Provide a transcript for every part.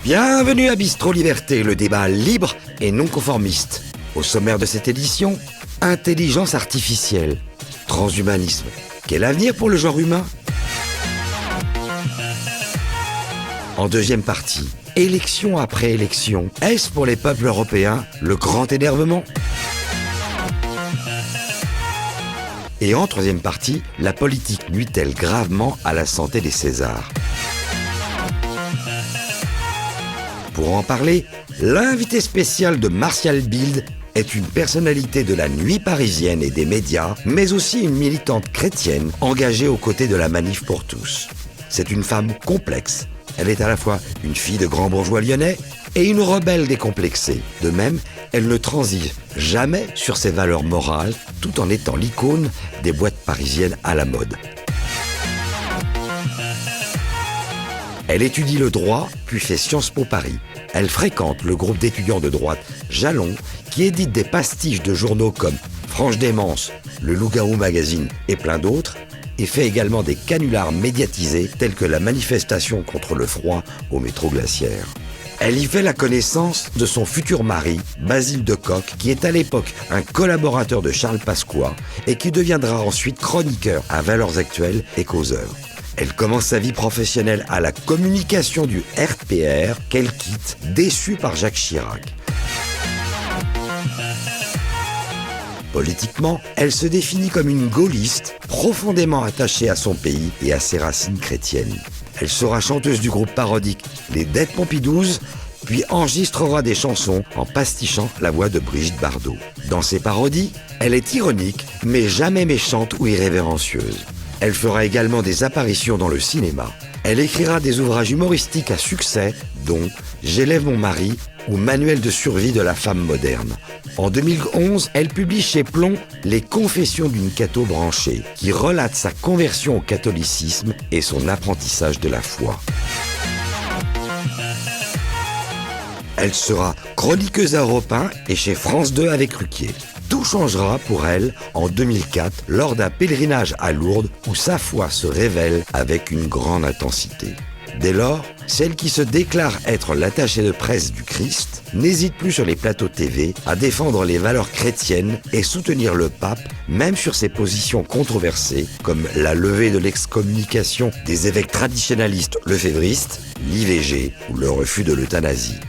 Bienvenue à Bistro Liberté, le débat libre et non conformiste. Au sommaire de cette édition, intelligence artificielle, transhumanisme. Quel avenir pour le genre humain? En deuxième partie, élection après élection, est-ce pour les peuples européens le grand énervement? Et en troisième partie, la politique nuit-elle gravement à la santé des Césars? Pour en parler, l'invité spécial de Martial Bild est une personnalité de la nuit parisienne et des médias, mais aussi une militante chrétienne engagée aux côtés de la Manif pour tous. C'est une femme complexe. Elle est à la fois une fille de grands bourgeois lyonnais et une rebelle décomplexée. De même, elle ne transige jamais sur ses valeurs morales, tout en étant l'icône des boîtes parisiennes à la mode. Elle étudie le droit, puis fait Sciences Po Paris. Elle fréquente le groupe d'étudiants de droite Jalon, qui édite des pastiches de journaux comme Franche Démence, Le Loup-Garou Magazine et plein d'autres, et fait également des canulars médiatisés tels que la manifestation contre le froid au métro Glaciaire. Elle y fait la connaissance de son futur mari, Basile Decocq, qui est à l'époque un collaborateur de Charles Pasqua et qui deviendra ensuite chroniqueur à Valeurs Actuelles et Causeur. Elle commence sa vie professionnelle à la communication du RPR qu'elle quitte, déçue par Jacques Chirac. Politiquement, elle se définit comme une gaulliste profondément attachée à son pays et à ses racines chrétiennes. Elle sera chanteuse du groupe parodique Les Dettes Pompidouze, puis enregistrera des chansons en pastichant la voix de Brigitte Bardot. Dans ses parodies, elle est ironique, mais jamais méchante ou irrévérencieuse. Elle fera également des apparitions dans le cinéma. Elle écrira des ouvrages humoristiques à succès, dont J'élève mon mari ou Manuel de survie de la femme moderne. En 2011, elle publie chez Plomb Les Confessions d'une catho branchée, qui relate sa conversion au catholicisme et son apprentissage de la foi. Elle sera chroniqueuse à Europe 1 et chez France 2 avec Ruquier. Tout changera pour elle en 2004 lors d'un pèlerinage à Lourdes où sa foi se révèle avec une grande intensité. Dès lors, celle qui se déclare être l'attachée de presse du Christ n'hésite plus sur les plateaux TV à défendre les valeurs chrétiennes et soutenir le pape, même sur ses positions controversées comme la levée de l'excommunication des évêques traditionnalistes lefévristes, l'IVG ou le refus de l'euthanasie.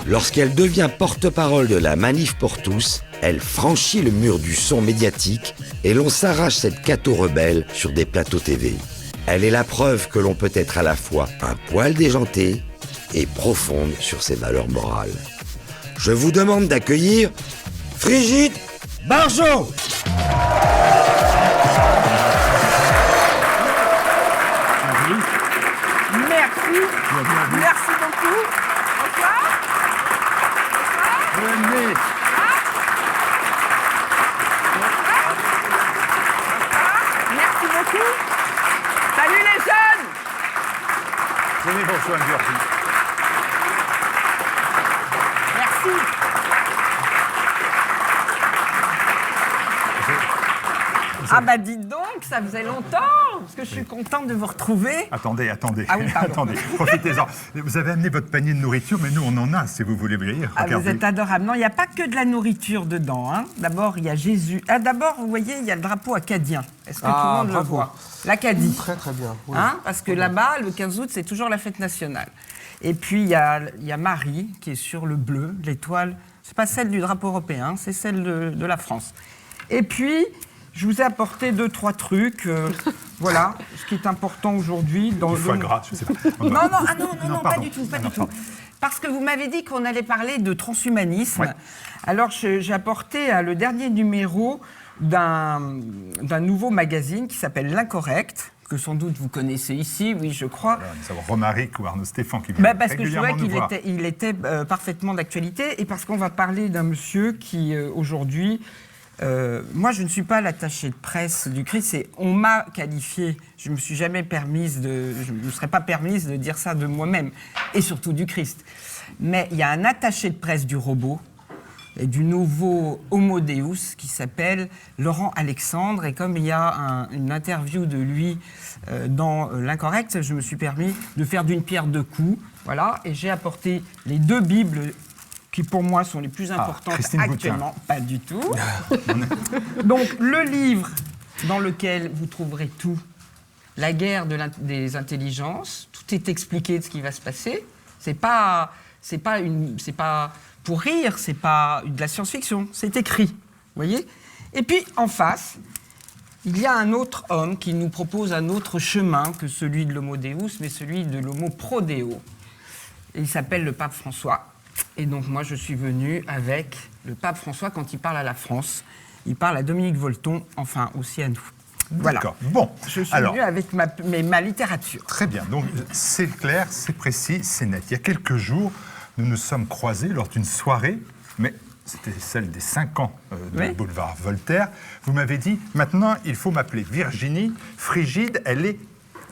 Lorsqu'elle devient porte-parole de la Manif pour tous, elle franchit le mur du son médiatique et l'on s'arrache cette catho rebelle sur des plateaux TV. Elle est la preuve que l'on peut être à la fois un poil déjanté et profonde sur ses valeurs morales. Je vous demande d'accueillir Brigitte Bardot. Merci. Merci beaucoup. Bonsoir. Venez. Merci beaucoup. Salut les jeunes. Venez, bonsoir, merci. Merci. Ah bah dites donc, ça faisait longtemps, parce que je suis contente de vous retrouver. Attendez. Ah oui, pardon. Attendez, profitez-en. Vous avez amené votre panier de nourriture, mais nous, on en a, si vous voulez venir. Ah, vous êtes adorable. Non, il n'y a pas que de la nourriture dedans. Hein. D'abord, il y a Jésus. Ah, d'abord, vous voyez, il y a le drapeau acadien. Est-ce que tout le monde le voit? L'Acadie. Très très bien. Oui. Hein, parce que là-bas, le 15 août, c'est toujours la fête nationale. Et puis, il y a Marie, qui est sur le bleu, l'étoile. C'est pas celle du drapeau européen, c'est celle de la France. Et puis, je vous ai apporté 2-3 trucs. Voilà, ce qui est important aujourd'hui. Dans Du foie gras, je sais pas. Non, pas pardon. du tout, pas Non, du tout. Parce que vous m'avez dit qu'on allait parler de transhumanisme. Ouais. Alors, j'ai apporté le dernier numéro d'un nouveau magazine qui s'appelle L'Incorrect, que sans doute vous connaissez ici, oui, je crois. Voilà, nous avons Romaric ou Arnaud Stéphane qui viennent Parce que je trouvais régulièrement qu'il était parfaitement d'actualité et parce qu'on va parler d'un monsieur qui, aujourd'hui... moi, je ne suis pas l'attachée de presse du Christ. On m'a qualifiée. Je ne me suis jamais permise je ne me serais pas permise de dire ça de moi-même, et surtout du Christ. Mais il y a un attaché de presse du robot. et du nouveau Homo Deus qui s'appelle Laurent Alexandre. Et comme il y a une interview de lui dans l'Incorrect, je me suis permis de faire d'une pierre deux coups. Voilà, et j'ai apporté les deux Bibles qui pour moi sont les plus importantes actuellement. Pas du tout. Donc le livre dans lequel vous trouverez tout, la guerre des intelligences, tout est expliqué de ce qui va se passer. C'est pas pour rire, c'est pas de la science-fiction, c'est écrit, vous voyez. Et puis en face, il y a un autre homme qui nous propose un autre chemin que celui de l'Homo Deus, mais celui de l'Homo Pro Deo. Il s'appelle le pape François. Et donc moi, je suis venu avec le pape François quand il parle à la France. Il parle à Dominique Volton, enfin aussi à nous. Voilà. D'accord. Bon. Je suis venu avec ma littérature. Très bien. Donc c'est clair, c'est précis, c'est net. Il y a quelques jours, nous nous sommes croisés lors d'une soirée, mais c'était celle des 5 ans de Boulevard Voltaire. Vous m'avez dit, maintenant, il faut m'appeler Virginie. Frigide, elle est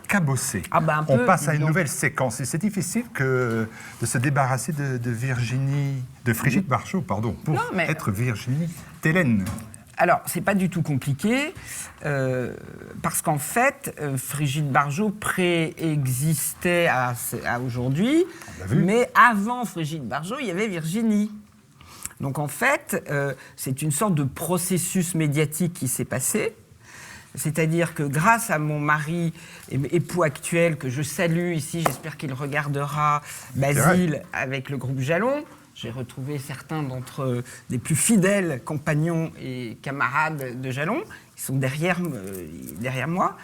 cabossée. Ah ben on passe à une nouvelle séquence. Et c'est difficile de se débarrasser de Virginie, de Frigide Bardot, pardon, pour être Virginie Thélène. Alors, c'est pas du tout compliqué, parce qu'en fait, Frigide Bardot préexistait à aujourd'hui, mais avant Frigide Bardot, il y avait Virginie. Donc en fait, c'est une sorte de processus médiatique qui s'est passé. C'est-à-dire que grâce à mon mari et époux actuel, que je salue ici, j'espère qu'il regardera, Basile, avec le groupe Jalon, j'ai retrouvé certains d'entre des plus fidèles compagnons et camarades de Jalon, ils sont derrière moi.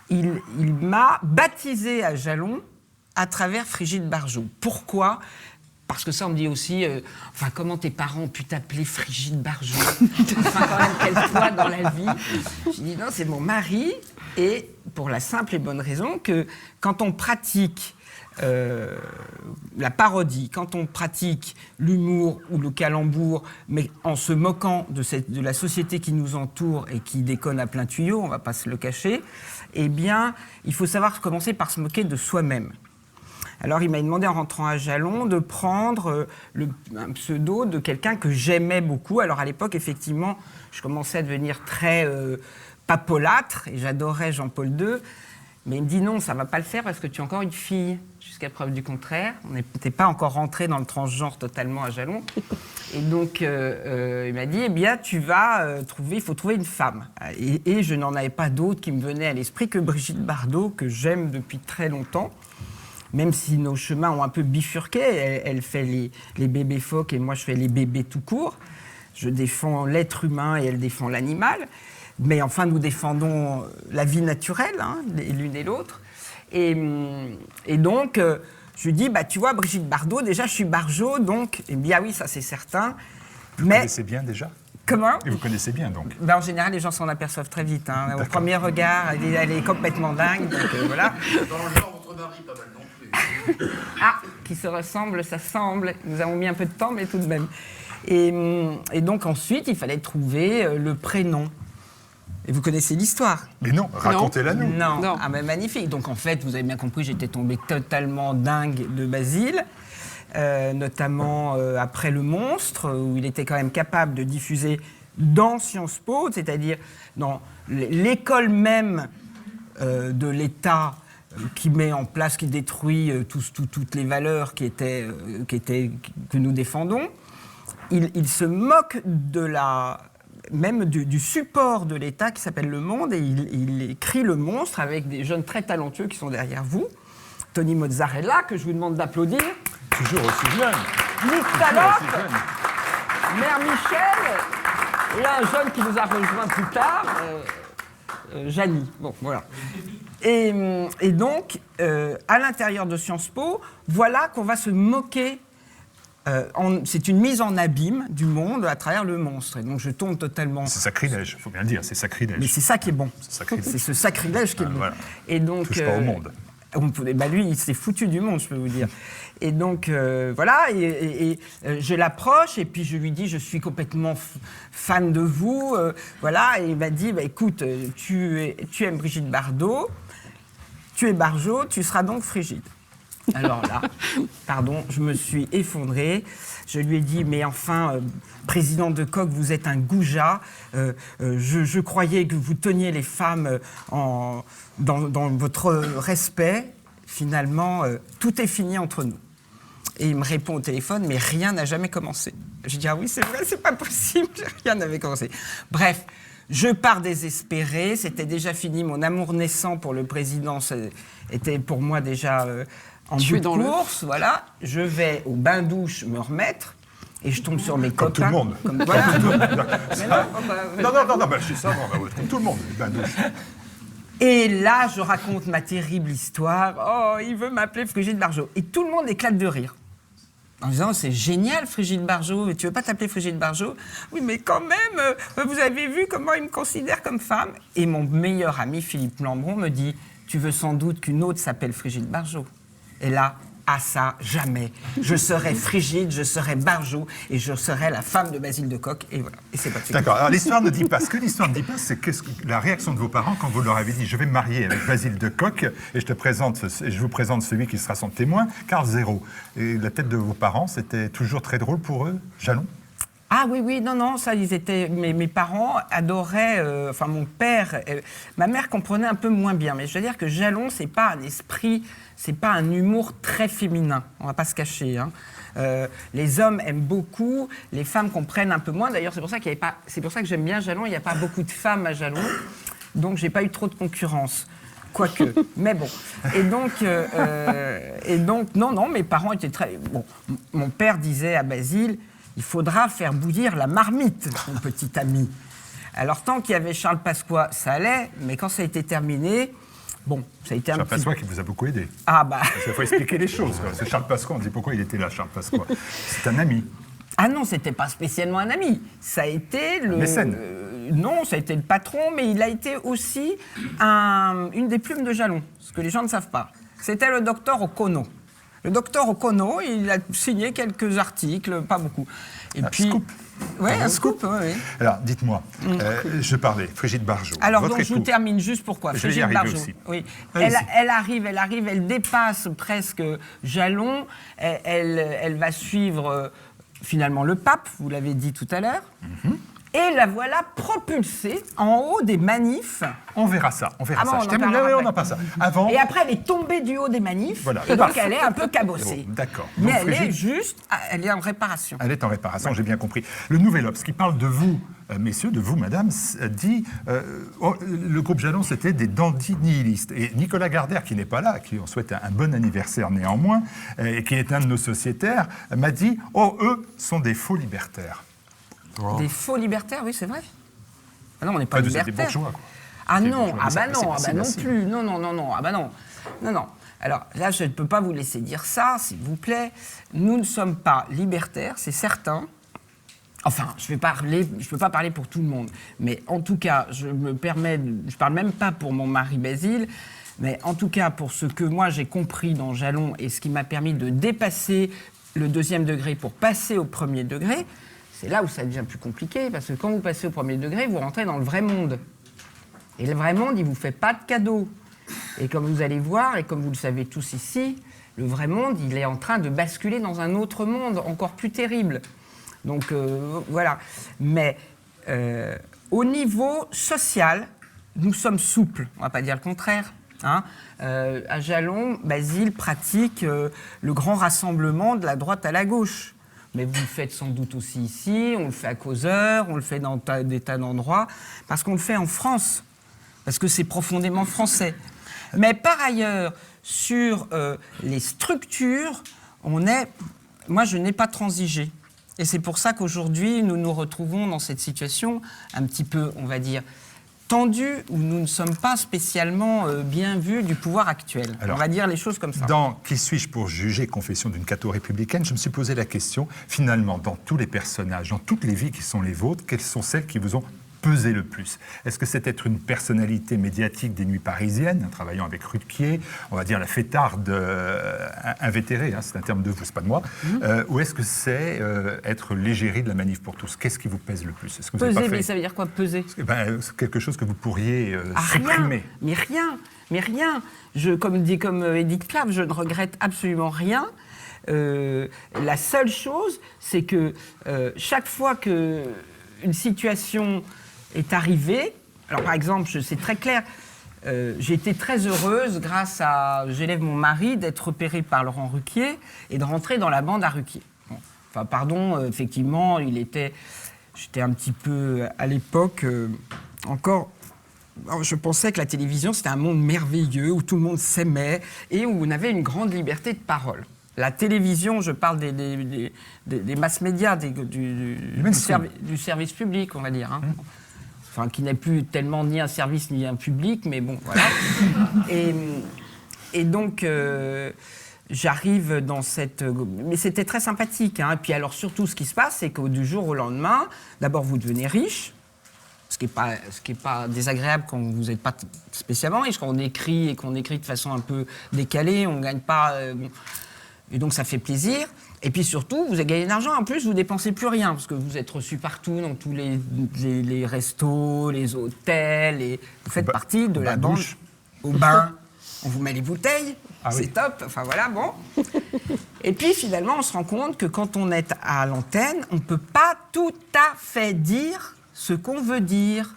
Il m'a baptisé à Jalon à travers Frigide Bardot. Pourquoi ? Parce que ça, on me dit aussi, comment tes parents ont pu t'appeler Frigide Bardot ? Enfin, quand même, quel poids dans la vie. Je dis non, c'est mon mari, et pour la simple et bonne raison que quand on pratique la parodie, quand on pratique l'humour ou le calembour, mais en se moquant de la société qui nous entoure et qui déconne à plein tuyau, on ne va pas se le cacher, eh bien, il faut savoir commencer par se moquer de soi-même. Alors, il m'a demandé en rentrant à Jalon de prendre un pseudo de quelqu'un que j'aimais beaucoup. Alors, à l'époque, effectivement, je commençais à devenir très papolâtre et j'adorais Jean-Paul II. Mais il me dit non, ça ne va pas le faire parce que tu es encore une fille, jusqu'à preuve du contraire. On n'était pas encore rentré dans le transgenre totalement à Jalon. Et donc, il m'a dit, eh bien, il faut trouver une femme. Et je n'en avais pas d'autre qui me venait à l'esprit que Brigitte Bardot, que j'aime depuis très longtemps. Même si nos chemins ont un peu bifurqué, elle fait les bébés phoques et moi je fais les bébés tout court. Je défends l'être humain et elle défend l'animal. Mais enfin, nous défendons la vie naturelle, l'une et l'autre. Et donc, je lui dis, tu vois, Brigitte Bardot, déjà je suis Barjot, donc, eh bien oui, ça c'est certain. Vous connaissez bien déjà ? Comment ? Et vous connaissez bien, donc. En général, les gens s'en aperçoivent très vite. Au premier regard, elle est complètement dingue, donc voilà. Dans le genre, votre mari, pas mal non plus. Qui se ressemble, ça semble. Nous avons mis un peu de temps, mais tout de même. Et donc ensuite, il fallait trouver le prénom. Et vous connaissez l'histoire ? Mais non, racontez-la nous. Non. Ah ben magnifique. Donc en fait, vous avez bien compris, j'étais tombée totalement dingue de Basile, notamment après Le Monstre, où il était quand même capable de diffuser dans Sciences Po, c'est-à-dire dans l'école même de l'État qui met en place, qui détruit toutes les valeurs que nous défendons. Il se moque même du support de l'État qui s'appelle Le Monde, et il écrit Le Monstre avec des jeunes très talentueux qui sont derrière vous. Tony Mozzarella, que je vous demande d'applaudir. Toujours aussi jeune. Nick Talop, Mère Michel, et un jeune qui nous a rejoint plus tard, Janie. Bon, voilà. Et donc, à l'intérieur de Sciences Po, voilà qu'on va se moquer. C'est une mise en abîme du monde à travers Le Monstre. Et donc, je tombe totalement... C'est sacrilège, il faut bien le dire, c'est sacrilège. Mais c'est ça qui est bon. C'est ce sacrilège qui est bon. Voilà. Et donc, touche pas au monde. Lui, il s'est foutu du monde, je peux vous dire. Et donc, voilà, et je l'approche, et puis je lui dis, je suis complètement fan de vous, voilà, et il m'a dit, écoute, tu aimes Brigitte Bardot, tu es Barjot, tu seras donc Frigide. Alors là, pardon, je me suis effondrée. Je lui ai dit, mais enfin, président de Coq, vous êtes un goujat. Je croyais que vous teniez les femmes dans votre respect. Finalement, tout est fini entre nous. Et il me répond au téléphone, mais rien n'a jamais commencé. Je dis, ah oui, c'est vrai, c'est pas possible, rien n'avait commencé. Bref, je pars désespérée, c'était déjà fini, mon amour naissant pour le président était pour moi déjà en bout de course, voilà. Je vais au bain-douche me remettre, et je tombe sur mes Comme copains. tout le monde. Comme, voilà. Comme tout le monde. Mais non, Non, bah, je suis ça, comme tout le monde, les bains-douches. Et là, je raconte ma terrible histoire. Oh, il veut m'appeler Frigide Barjot. Et tout le monde éclate de rire. En disant, c'est génial, Frigide Barjot. Tu veux pas t'appeler Frigide Barjot? Oui, mais quand même, vous avez vu comment il me considère comme femme. Et mon meilleur ami, Philippe Lambron, me dit, tu veux sans doute qu'une autre s'appelle Frigide Barjot. Et là, ah ça, jamais. Je serai Frigide, je serai Barjot, et je serai la femme de Basile de Coq. Et voilà. Et c'est pas fait. D'accord. Alors l'histoire ne dit pas. Ce que l'histoire ne dit pas, c'est la réaction de vos parents quand vous leur avez dit, je vais me marier avec Basile de Coq, et je vous présente celui qui sera son témoin, Karl Zéro. Et la tête de vos parents, c'était toujours très drôle pour eux, Jalon? Ah oui, non, ça, ils étaient... Mes parents adoraient... Enfin, mon père... ma mère comprenait un peu moins bien, mais je veux dire que Jalon, c'est pas un esprit... C'est pas un humour très féminin, on va pas se cacher. Hein. Les hommes aiment beaucoup, les femmes comprennent un peu moins. D'ailleurs, c'est pour ça c'est pour ça que j'aime bien Jalon. Il n'y a pas beaucoup de femmes à Jalon, donc j'ai pas eu trop de concurrence. Quoique, mais bon. Et donc, non, mes parents étaient très... Bon, mon père disait à Basile, il faudra faire bouillir la marmite, mon petit ami. Alors, tant qu'il y avait Charles Pasqua, ça allait, mais quand ça a été terminé... Bon, ça a été un Charles petit... Pasqua qui vous a beaucoup aidé. Ah bah... Il faut expliquer les choses. C'est Charles Pasqua, on dit pourquoi il était là, Charles Pasqua. C'est un ami. Ah non, c'était pas spécialement un ami. Ça a été le... Mécène. Non, ça a été le patron, mais il a été aussi une des plumes de Jalon, ce que les gens ne savent pas. C'était le docteur Okono. Le docteur Okono, il a signé quelques articles, pas beaucoup. Et puis... Scoop. Oui, un scoop, oui. Alors, dites-moi, je parlais, Frigide Barjot. Alors, votre donc, je vous époux. termine juste pourquoi. Je vais y Frigide arriver Barjot. aussi. Oui. Allez-y. Elle dépasse presque Jalon. Elle va suivre finalement le pape, vous l'avez dit tout à l'heure. Et la voilà propulsée en haut des manifs. On verra ça, on verra Ah bon, ça. on Je en termine parlera là, on après. en passe ça. Avant... Et après, elle est tombée du haut des manifs. Voilà. Et donc, elle est un peu cabossée. Bon, d'accord. Mais Donc, elle est Frigide- juste... Elle est en réparation. Elle est en réparation, j'ai bien compris. Le Nouvel Obs, qui parle de vous, messieurs, de vous, madame, dit le groupe Jalon, c'était des dandys nihilistes. Et Nicolas Gardère, qui n'est pas là, à qui on souhaite un bon anniversaire néanmoins, et qui est un de nos sociétaires, m'a dit « Oh, eux sont des faux libertaires. Des faux libertaires, oui, c'est vrai. Ah non, on n'est pas Pas de- libertaires. des bourgeois, quoi. Ah Des non, bourgeois. ah Mais bah non, ah c'est bah non facile. plus. Non, ah bah non. Non. Alors là, je ne peux pas vous laisser dire ça, s'il vous plaît. Nous ne sommes pas libertaires, c'est certain. Enfin, je ne peux pas parler pour tout le monde. Mais en tout cas, je parle même pas pour mon mari Basile, mais en tout cas, pour ce que moi j'ai compris dans Jalon et ce qui m'a permis de dépasser le deuxième degré pour passer au premier degré, c'est là où ça devient plus compliqué, parce que quand vous passez au premier degré, vous rentrez dans le vrai monde. Et le vrai monde, il ne vous fait pas de cadeaux. Et comme vous allez voir, et comme vous le savez tous ici, le vrai monde, il est en train de basculer dans un autre monde encore plus terrible. Donc voilà. Mais au niveau social, nous sommes souples, on ne va pas dire le contraire. Hein. À Jalon, Basile pratique le grand rassemblement de la droite à la gauche. Mais vous le faites sans doute aussi ici, on le fait à Causeur, on le fait dans des tas d'endroits, parce qu'on le fait en France, parce que c'est profondément français. Mais par ailleurs, sur les structures, moi je n'ai pas transigé. Et c'est pour ça qu'aujourd'hui, nous nous retrouvons dans cette situation un petit peu, on va dire, tendue, où nous ne sommes pas spécialement bien vus du pouvoir actuel. Alors, on va dire les choses comme ça. Dans Qui suis-je pour juger, confession d'une catho-républicaine, je me suis posé la question, finalement, dans tous les personnages, dans toutes les vies qui sont les vôtres, quelles sont celles qui vous ont pesé le plus? Est-ce que c'est être une personnalité médiatique des nuits parisiennes, en travaillant avec Rue de Pied, on va dire la fêtarde invétérée, hein, c'est un terme de vous, c'est pas de moi, ou est-ce que c'est être l'égérie de la Manif pour tous? Qu'est-ce qui vous pèse le plus? Est-ce que vous avez Peser, pas fait... mais ça veut dire quoi, peser? C'est quelque chose que vous pourriez Rien, supprimer. mais rien. Comme Edith Piaf, je ne regrette absolument rien. La seule chose, c'est que chaque fois qu'une situation est arrivée, alors par exemple, c'est très clair, j'ai été très heureuse, grâce à j'élève mon mari, d'être repérée par Laurent Ruquier et de rentrer dans la bande à Ruquier. Bon. Enfin, pardon, effectivement, j'étais un petit peu, à l'époque, encore... Alors, je pensais que la télévision, c'était un monde merveilleux, où tout le monde s'aimait et où on avait une grande liberté de parole. La télévision, je parle des mass médias, du service public, on va dire. Hein. Enfin, qui n'est plus tellement ni un service ni un public, mais bon, voilà. et donc, j'arrive dans cette... Mais c'était très sympathique. Hein. Et puis alors, surtout, ce qui se passe, c'est que du jour au lendemain, d'abord, vous devenez riche, ce qui est pas désagréable quand vous n'êtes pas spécialement riche, quand on écrit et qu'on écrit de façon un peu décalée, on ne gagne pas... et donc, ça fait plaisir. Et puis surtout, vous avez gagné de l'argent. En plus, vous ne dépensez plus rien, parce que vous êtes reçu partout, dans tous les restos, les hôtels, et vous faites partie de la bande. Au bain, on vous met les bouteilles, c'est top. Enfin voilà, bon. Et puis finalement, on se rend compte que quand on est à l'antenne, on ne peut pas tout à fait dire ce qu'on veut dire.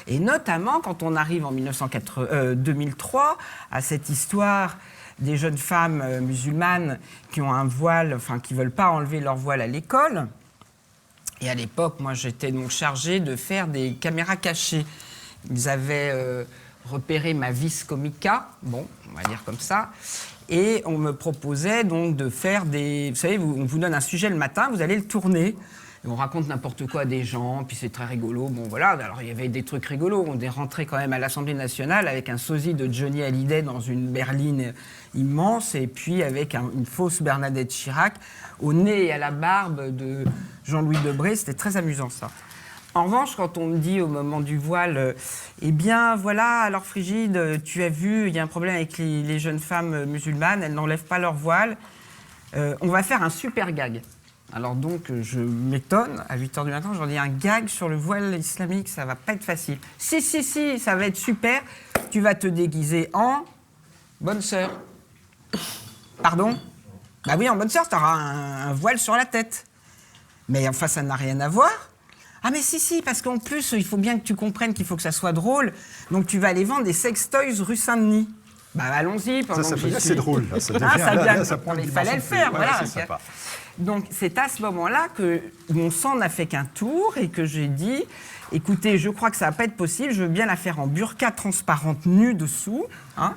Et notamment quand on arrive en 2003 à cette histoire des jeunes femmes musulmanes qui ont un voile, enfin qui ne veulent pas enlever leur voile à l'école. Et à l'époque, moi, j'étais donc chargée de faire des caméras cachées. Ils avaient repéré ma vis comica, bon, on va dire comme ça, et on me proposait donc de faire des... Vous savez, on vous donne un sujet le matin, vous allez le tourner. Et on raconte n'importe quoi à des gens, puis c'est très rigolo. Bon, voilà, alors il y avait des trucs rigolos. On est rentré quand même à l'Assemblée nationale avec un sosie de Johnny Hallyday dans une berline immense, et puis avec une fausse Bernadette Chirac au nez et à la barbe de Jean-Louis Debré. C'était très amusant, ça. En revanche, quand on me dit au moment du voile, eh bien, voilà, alors Frigide, tu as vu, il y a un problème avec les jeunes femmes musulmanes, elles n'enlèvent pas leur voile, on va faire un super gag. Alors donc, je m'étonne, à 8h du matin, je leur dis un gag sur le voile islamique, ça va pas être facile. Si, ça va être super, tu vas te déguiser en bonne sœur. Pardon? Bah oui, en bonne sœur, tu auras un voile sur la tête. Mais enfin, ça n'a rien à voir. Ah mais si, parce qu'en plus, il faut bien que tu comprennes qu'il faut que ça soit drôle. Donc tu vas aller vendre des sextoys rue Saint-Denis. Bah allons-y. Ça peut être assez drôle. Là. Ça devient, ça prend une il fallait le faire, voilà. C'est sympa. Donc c'est à ce moment-là que mon sang n'a fait qu'un tour et que j'ai dit, écoutez, je crois que ça va pas être possible, je veux bien la faire en burqa transparente nue dessous. Hein.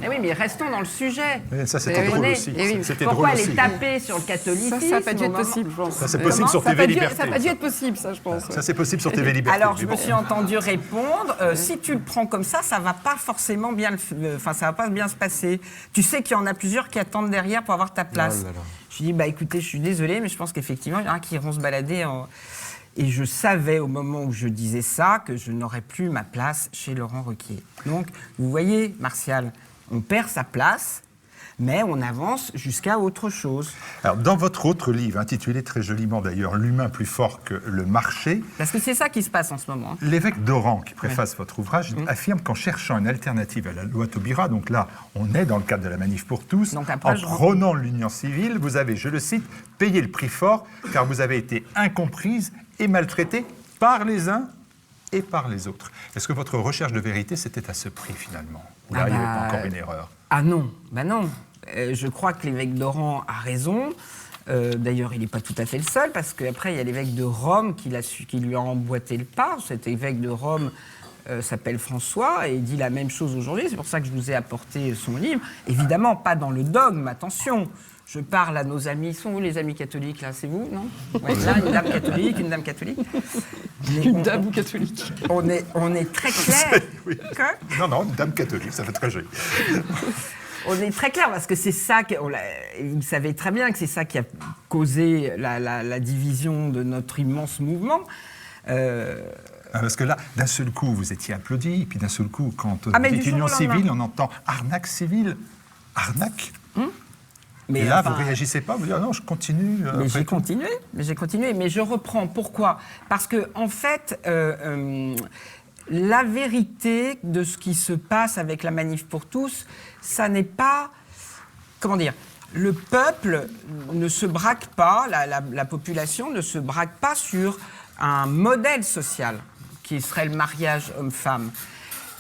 Eh oui, mais restons dans le sujet. Mais ça, c'était drôle aussi. C'était pourquoi drôle elle aussi. est tapée sur le catholicisme? Ça n'a pas dû être possible, je pense. Ça, c'est possible sur TV Liberté. Ça n'a pas dû être possible, ça, je pense. Ça, c'est possible sur TV Liberté. Alors, je me suis entendu répondre, si tu le prends comme ça va pas forcément bien, ça va pas bien se passer. Tu sais qu'il y en a plusieurs qui attendent derrière pour avoir ta place. Oh là là. Je lui dis, bah écoutez, je suis désolée, mais je pense qu'effectivement, il y en a qui iront se balader. Et je savais au moment où je disais ça que je n'aurais plus ma place chez Laurent Ruquier. Donc, vous voyez, Martial, on perd sa place, mais on avance jusqu'à autre chose. Alors, dans votre autre livre, intitulé très joliment d'ailleurs « L'humain plus fort que le marché », parce que c'est ça qui se passe en ce moment. Hein. L'évêque d'Oran, qui préface votre ouvrage, affirme qu'en cherchant une alternative à la loi Taubira, donc là, on est dans le cadre de la Manif pour tous, donc après, en prônant l'union civile, vous avez, je le cite, payé le prix fort, car vous avez été incomprise et maltraitée par les uns et par les autres. Est-ce que votre recherche de vérité, c'était à ce prix, finalement? Ou là, il n'y avait pas encore une erreur? Ah non, non. Je crois que l'évêque d'Oran a raison. D'ailleurs, il n'est pas tout à fait le seul, parce qu'après, il y a l'évêque de Rome qui lui a emboîté le pas. Cet évêque de Rome s'appelle François et dit la même chose aujourd'hui. C'est pour ça que je vous ai apporté son livre. Évidemment, pas dans le dogme, attention. Je parle à nos amis. Sont où les amis catholiques, là? C'est vous, non? Ouais, là, une dame catholique, une dame catholique. Une dame catholique. On est très clair. Oui. Non, une dame catholique, ça fait très joli. On est très clair, parce que c'est ça, vous savez très bien que c'est ça qui a causé la division de notre immense mouvement. Parce que là, d'un seul coup, vous étiez applaudi, et puis d'un seul coup, quand on mais dit du jour union au lendemain. civile, on entend arnaque civile. Arnaque. Mais Et là, enfin, vous ne réagissez pas, vous dites, ah non, je continue. Mais après j'ai tout. continué, mais je reprends. Pourquoi? Parce que, en fait, la vérité de ce qui se passe avec la Manif pour tous, ça n'est pas... Comment dire? Le peuple ne se braque pas, la population ne se braque pas sur un modèle social qui serait le mariage homme-femme.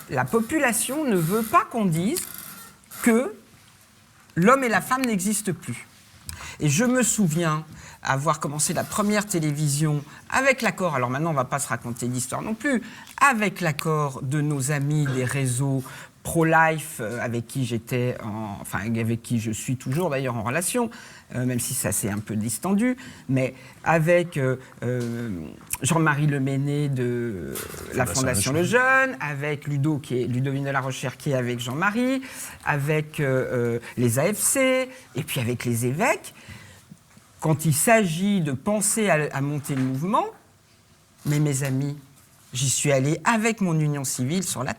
La population ne veut pas qu'on dise que l'homme et la femme n'existent plus. Et je me souviens avoir commencé la première télévision avec l'accord, alors maintenant on ne va pas se raconter d'histoire non plus, avec l'accord de nos amis des réseaux pro-life avec qui j'étais, avec qui je suis toujours d'ailleurs en relation, même si ça s'est un peu distendu, mais avec Jean-Marie Leméné de la Fondation Le Jeune, avec Ludovine de la Rochère qui est avec Jean-Marie, avec les AFC, et puis avec les évêques. Quand il s'agit de penser à monter le mouvement, mais mes amis, j'y suis allé avec mon union civile sur la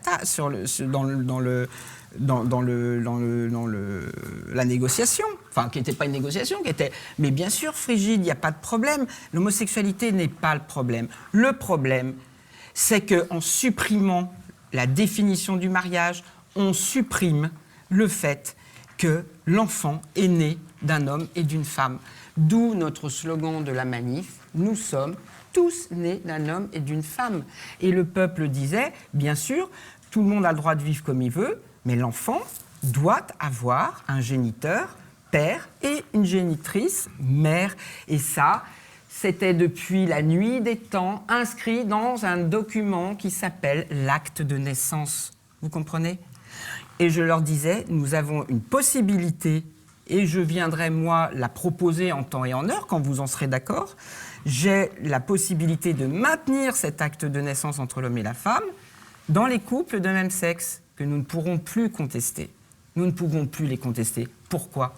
la négociation, enfin qui n'était pas une négociation, qui était, mais bien sûr frigide, il n'y a pas de problème. L'homosexualité n'est pas le problème. Le problème, c'est qu'en supprimant la définition du mariage, on supprime le fait que l'enfant est né d'un homme et d'une femme. D'où notre slogan de la manif, nous sommes tous nés d'un homme et d'une femme. Et le peuple disait, bien sûr, tout le monde a le droit de vivre comme il veut, mais l'enfant doit avoir un géniteur, père, et une génitrice, mère. Et ça, c'était depuis la nuit des temps inscrit dans un document qui s'appelle l'acte de naissance. Vous comprenez? Et je leur disais, nous avons une possibilité, et je viendrai, moi, la proposer en temps et en heure, quand vous en serez d'accord. J'ai la possibilité de maintenir cet acte de naissance entre l'homme et la femme dans les couples de même sexe, que nous ne pourrons plus contester. Nous ne pouvons plus les contester. Pourquoi?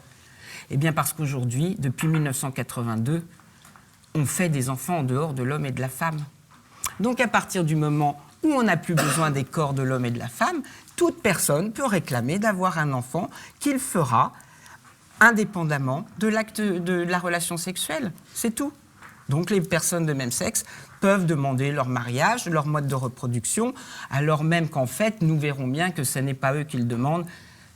Eh bien parce qu'aujourd'hui, depuis 1982, on fait des enfants en dehors de l'homme et de la femme. Donc à partir du moment où on n'a plus besoin des corps de l'homme et de la femme, toute personne peut réclamer d'avoir un enfant qu'il fera indépendamment de l'acte de la relation sexuelle. C'est tout. Donc les personnes de même sexe peuvent demander leur mariage, leur mode de reproduction, alors même qu'en fait, nous verrons bien que ce n'est pas eux qui le demandent,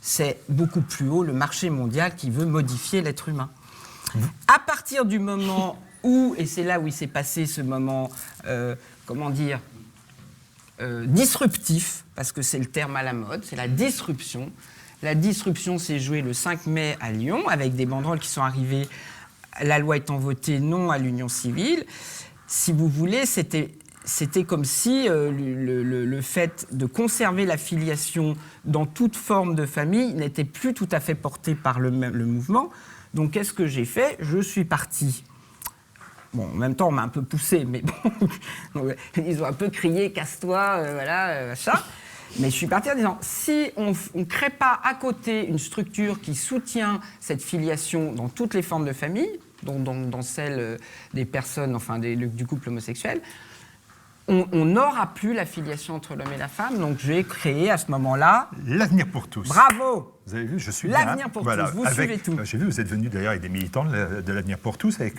c'est beaucoup plus haut le marché mondial qui veut modifier l'être humain. À partir du moment où, et c'est là où il s'est passé ce moment, disruptif, parce que c'est le terme à la mode, c'est la disruption. La disruption s'est jouée le 5 mai à Lyon, avec des banderoles qui sont arrivées, la loi étant votée non à l'union civile. Si vous voulez, c'était comme si le fait de conserver la filiation dans toute forme de famille n'était plus tout à fait porté par le mouvement. Donc qu'est-ce que j'ai fait? Je suis parti. Bon, en même temps, on m'a un peu poussé, mais bon, ils ont un peu crié « casse-toi », machin. Mais je suis partie en disant, si on ne crée pas à côté une structure qui soutient cette filiation dans toutes les formes de famille, dans celle des personnes, du couple homosexuel, on n'aura plus la filiation entre l'homme et la femme. Donc j'ai créé à ce moment-là... L'avenir pour tous. Bravo! Vous avez vu, je suis L'avenir pour tous, vous suivez tout. J'ai vu, vous êtes venu d'ailleurs avec des militants de l'Avenir pour tous, avec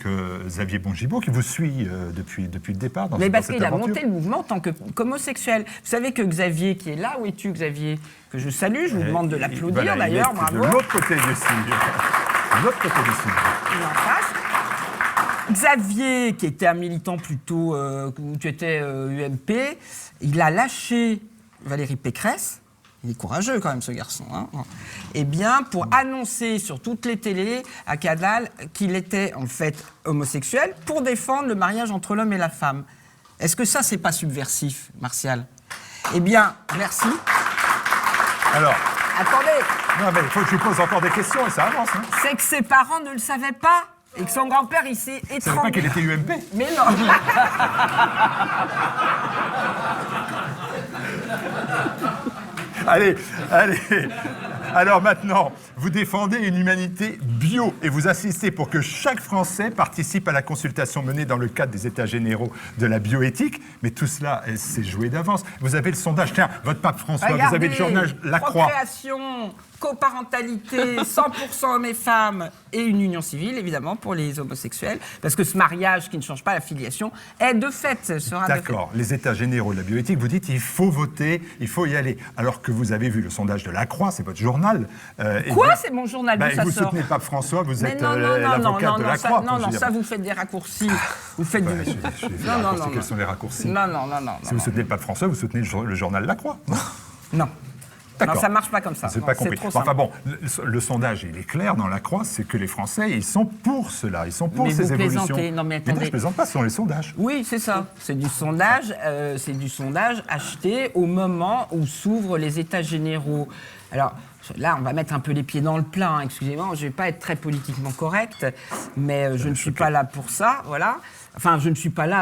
Xavier Bongibaud, qui vous suit depuis le départ dans, mais parce cette qu'il a aventure. monté le mouvement en tant qu'homosexuel. Vous savez que Xavier, qui est là, où es-tu Xavier? Que je salue, je vous demande de l'applaudir Voilà, d'ailleurs, il est bravo. de l'autre côté du ciel. De l'autre côté du ciel. Il est en face. Xavier, qui était un militant plutôt, où tu étais UMP, il a lâché Valérie Pécresse. Il est courageux quand même, ce garçon. Hein. Eh bien, pour annoncer sur toutes les télés à Canal qu'il était en fait homosexuel pour défendre le mariage entre l'homme et la femme. Est-ce que ça, c'est pas subversif, Martial? Eh bien, merci. Alors, attendez. Non, mais il faut que je vous pose encore des questions et ça avance. Hein. C'est que ses parents ne le savaient pas et que son grand-père, il s'est étranglé. Vous savez pas qu'il était UMP? Mais non. Allez, Alors maintenant, vous défendez une humanité bio et vous insistez pour que chaque Français participe à la consultation menée dans le cadre des États généraux de la bioéthique. Mais tout cela, c'est joué d'avance. Vous avez le sondage. Tiens, votre pape François, Regardez, vous avez le journal La Croix. Procréation, coparentalité, 100% hommes et femmes et une union civile, évidemment, pour les homosexuels. Parce que ce mariage qui ne change pas la filiation est de fait, sera de fait. D'accord. Les États généraux de la bioéthique, vous dites il faut voter, il faut y aller. Alors que vous avez vu le sondage de La Croix, c'est votre journal. Quoi, c'est mon journal, d'où ça vous sort? soutenez le pape François, vous êtes non, l'avocate de La Croix. Non, ça, vous faites des raccourcis. Vous faites du... Non. Quels sont les raccourcis? Non. Si vous soutenez le pape François, vous soutenez le journal La Croix. Non. D'accord. Non, ça marche pas comme ça. C'est Non, pas compris. trop simple. Enfin bon, le sondage, il est clair dans La Croix, c'est que les Français, ils sont pour cela, ils sont pour Mais ces vous évolutions. plaisantez. Non, mais attendez. je plaisante pas, ce sont les sondages. Oui, c'est ça. C'est du sondage acheté au moment où s'ouvrent les États généraux. Alors là, on va mettre un peu les pieds dans le plat. Hein. Excusez-moi, je ne vais pas être très politiquement correcte, mais je ne suis pas là pour ça. Voilà. Enfin, je ne suis pas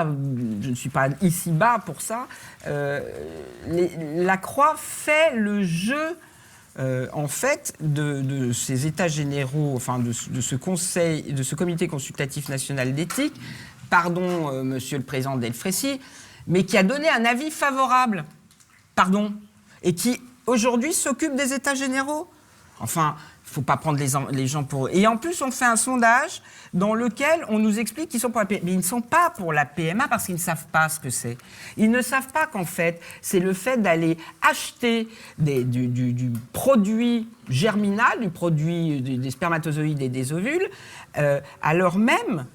ici-bas pour ça. La Croix fait le jeu, en fait, de ces États généraux, enfin, de ce conseil, de ce comité consultatif national d'éthique, pardon, monsieur le président Delfrécy, mais qui a donné un avis favorable, pardon, et qui, aujourd'hui, s'occupe des États généraux. Enfin, il ne faut pas prendre les gens pour... Et en plus, on fait un sondage dans lequel on nous explique qu'ils sont pour la PMA. Mais ils ne sont pas pour la PMA parce qu'ils ne savent pas ce que c'est. Ils ne savent pas qu'en fait, c'est le fait d'aller acheter du produit germinal, du produit des spermatozoïdes et des ovules, alors même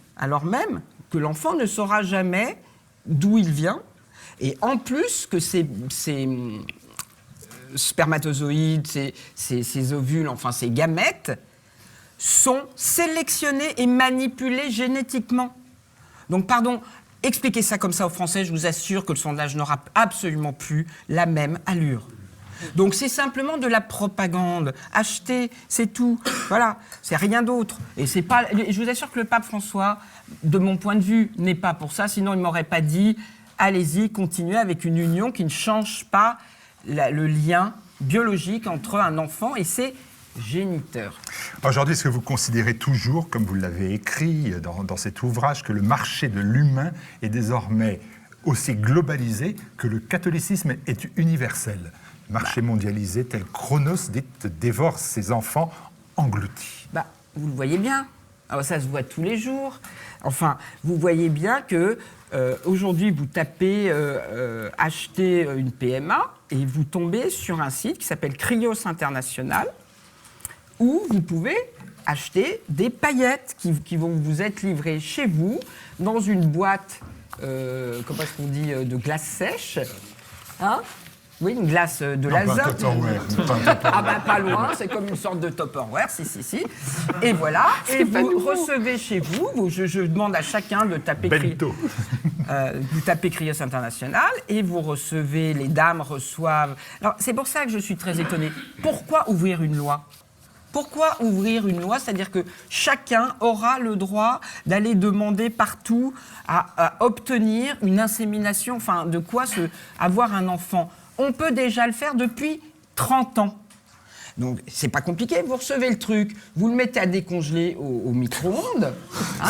que l'enfant ne saura jamais d'où il vient. Et en plus que ces spermatozoïdes, ces ovules, enfin ces gamètes, sont sélectionnés et manipulés génétiquement. Donc, pardon, expliquer ça comme ça aux Français, je vous assure que le sondage n'aura absolument plus la même allure. Donc, c'est simplement de la propagande. Acheter, c'est tout. Voilà, c'est rien d'autre. Et c'est pas. Je vous assure que le pape François, de mon point de vue, n'est pas pour ça. Sinon, il ne m'aurait pas dit allez-y, continuez avec une union qui ne change pas le lien biologique entre un enfant et ses géniteurs. Aujourd'hui, est-ce que vous considérez toujours, comme vous l'avez écrit dans cet ouvrage, que le marché de l'humain est désormais aussi globalisé que le catholicisme est universel? Le marché mondialisé tel Chronos dévore ses enfants engloutis. Vous le voyez bien. Alors ça se voit tous les jours. Enfin, vous voyez bien que aujourd'hui, vous tapez acheter une PMA et vous tombez sur un site qui s'appelle Cryos International où vous pouvez acheter des paillettes qui vont vous être livrées chez vous dans une boîte, comment est-ce qu'on dit, de glace sèche. Hein? Oui, une glace de l'azote. Pas loin, c'est comme une sorte de Tupperware, si. Et voilà, et vous recevez chez vous, je demande à chacun de taper Cryos International, et vous recevez, les dames reçoivent... Alors, c'est pour ça que je suis très étonnée. Pourquoi ouvrir une loi ? Pourquoi ouvrir une loi? C'est-à-dire que chacun aura le droit d'aller demander partout à obtenir une insémination, enfin, de quoi avoir un enfant. On peut déjà le faire depuis 30 ans. Donc, c'est pas compliqué, vous recevez le truc, vous le mettez à décongeler au micro-ondes,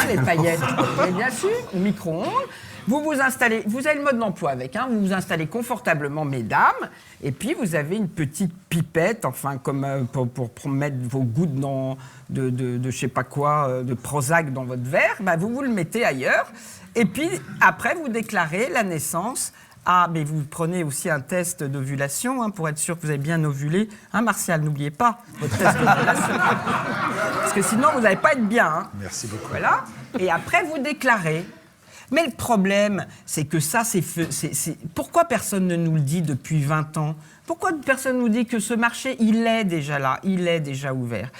les paillettes, mais bien sûr, au micro-ondes, vous installez, vous avez le mode d'emploi avec, vous vous installez confortablement, mesdames, et puis vous avez une petite pipette, enfin, comme pour mettre vos gouttes de je sais pas quoi, de Prozac dans votre verre, vous le mettez ailleurs, et puis après, vous déclarez la naissance. Ah, mais vous prenez aussi un test d'ovulation pour être sûr que vous avez bien ovulé. Martial, n'oubliez pas votre test d'ovulation. Parce que sinon, vous n'allez pas être bien. Merci beaucoup. Voilà. Et après, vous déclarez. Mais le problème, c'est que ça, pourquoi personne ne nous le dit depuis 20 ans? Pourquoi personne ne nous dit que ce marché, il est déjà là, il est déjà ouvert?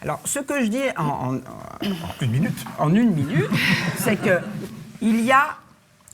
Alors, ce que je dis en une minute. En une minute, c'est qu'il y a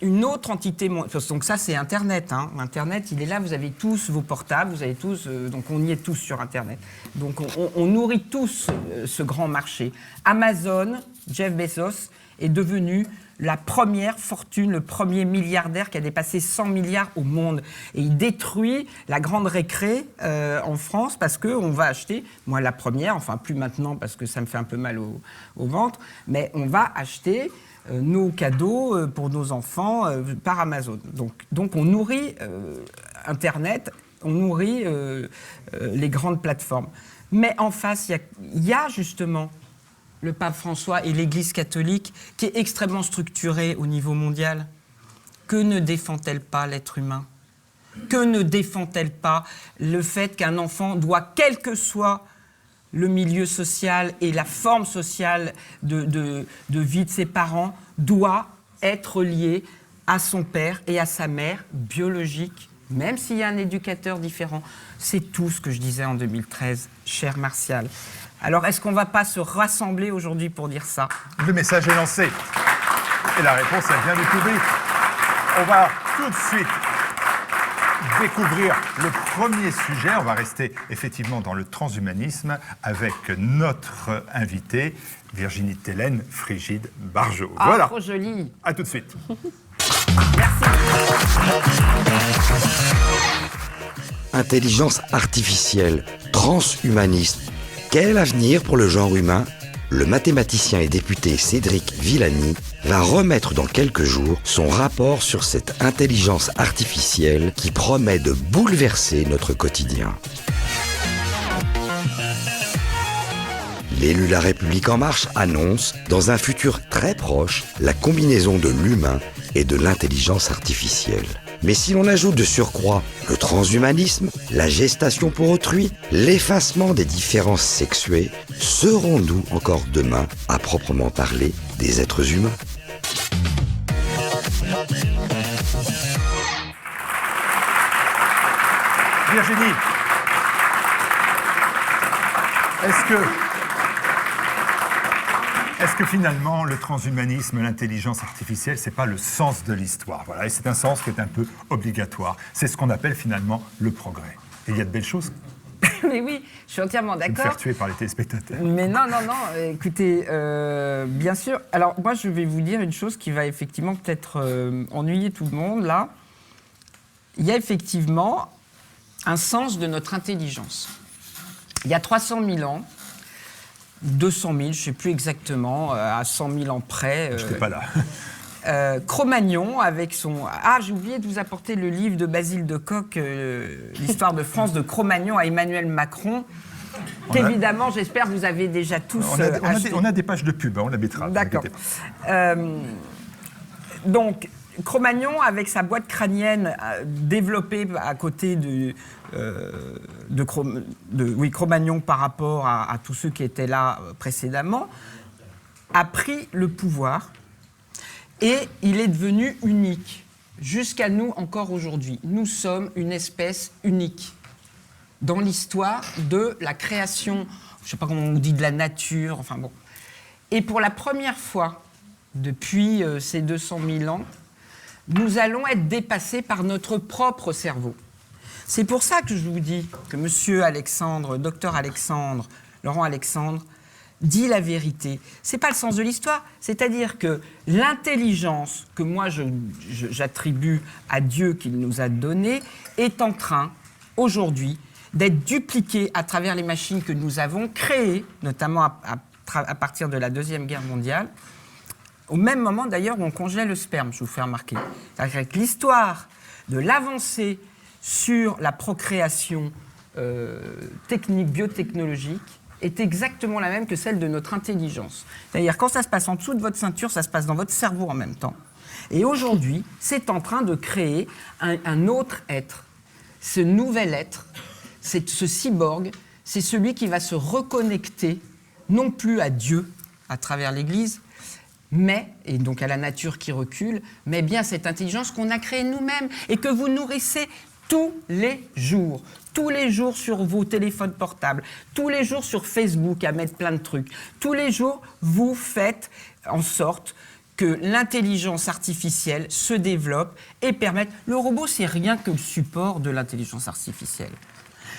une autre entité, donc ça c'est Internet. Internet, il est là, vous avez tous vos portables, vous avez tous, donc on y est tous sur Internet. Donc on nourrit tous ce grand marché. Amazon Jeff Bezos, est devenu la première fortune, le premier milliardaire qui a dépassé 100 milliards au monde. Et il détruit la grande récré en France parce qu'on va acheter, moi la première, enfin plus maintenant parce que ça me fait un peu mal au ventre, mais on va acheter nos cadeaux pour nos enfants par Amazon. Donc on nourrit Internet, on nourrit les grandes plateformes. Mais en face, il y a justement le pape François et l'Église catholique, qui est extrêmement structurée au niveau mondial. Que ne défend-elle pas l'être humain ? Que ne défend-elle pas le fait qu'un enfant doit, quel que soit le milieu social et la forme sociale de vie de ses parents, doit être lié à son père et à sa mère biologique, même s'il y a un éducateur différent. C'est tout ce que je disais en 2013, cher Martial. Alors, est-ce qu'on ne va pas se rassembler aujourd'hui pour dire ça ? Le message est lancé. Et la réponse, elle vient du public. On va tout de suite découvrir le premier sujet. On va rester effectivement dans le transhumanisme avec notre invitée, Virginie Thélène Frigide Barjot. Ah, voilà. Trop joli. À tout de suite. Merci. Intelligence artificielle, transhumanisme. Quel avenir pour le genre humain ? Le mathématicien et député Cédric Villani va remettre dans quelques jours son rapport sur cette intelligence artificielle qui promet de bouleverser notre quotidien. L'élu La République En Marche annonce, dans un futur très proche, la combinaison de l'humain et de l'intelligence artificielle. Mais si l'on ajoute de surcroît le transhumanisme, la gestation pour autrui, l'effacement des différences sexuées, serons-nous encore demain à proprement parler des êtres humains ? Virginie, est-ce que finalement le transhumanisme, l'intelligence artificielle, c'est pas le sens de l'histoire, voilà, et c'est un sens qui est un peu obligatoire. C'est ce qu'on appelle finalement le progrès. Et il y a de belles choses. Mais oui, je suis entièrement Je vais me d'accord. faire tuer par les téléspectateurs. Mais non, écoutez, bien sûr. Alors, moi, je vais vous dire une chose qui va effectivement peut-être ennuyer tout le monde, là. Il y a effectivement un sens de notre intelligence. Il y a 300 000 ans, 200 000, je ne sais plus exactement, à 100 000 ans près. Je n'étais pas là. Cro-Magnon, avec son... Ah, j'ai oublié de vous apporter le livre de Basile de Kock, l'histoire de France de Cro-Magnon à Emmanuel Macron, qu'évidemment, j'espère, vous avez déjà tous acheté. On a des pages de pub, on la mettra. D'accord. Donc, Cro-Magnon, avec sa boîte crânienne développée à côté de Cro-Magnon par rapport à tous ceux qui étaient là précédemment, a pris le pouvoir et il est devenu unique. Jusqu'à nous, encore aujourd'hui. Nous sommes une espèce unique dans l'histoire de la création, je ne sais pas comment on dit, de la nature, enfin bon. Et pour la première fois, depuis ces 200 000 ans, nous allons être dépassés par notre propre cerveau. C'est pour ça que je vous dis que monsieur Alexandre, docteur Alexandre, Laurent Alexandre, dit la vérité. C'est pas le sens de l'histoire. C'est-à-dire que l'intelligence que moi j'attribue à Dieu qu'il nous a donnée est en train, aujourd'hui, d'être dupliquée à travers les machines que nous avons créées, notamment à partir de la Deuxième Guerre mondiale, au même moment d'ailleurs où on congèle le sperme, je vous fais remarquer. C'est-à-dire que l'histoire de l'avancée sur la procréation technique, biotechnologique, est exactement la même que celle de notre intelligence. C'est-à-dire, quand ça se passe en dessous de votre ceinture, ça se passe dans votre cerveau en même temps. Et aujourd'hui, c'est en train de créer un autre être. Ce nouvel être, ce cyborg, c'est celui qui va se reconnecter, non plus à Dieu, à travers l'Église, et donc à la nature qui recule, mais bien cette intelligence qu'on a créée nous-mêmes et que vous nourrissez tous les jours sur vos téléphones portables, tous les jours sur Facebook à mettre plein de trucs, tous les jours vous faites en sorte que l'intelligence artificielle se développe et permette... Le robot, c'est rien que le support de l'intelligence artificielle.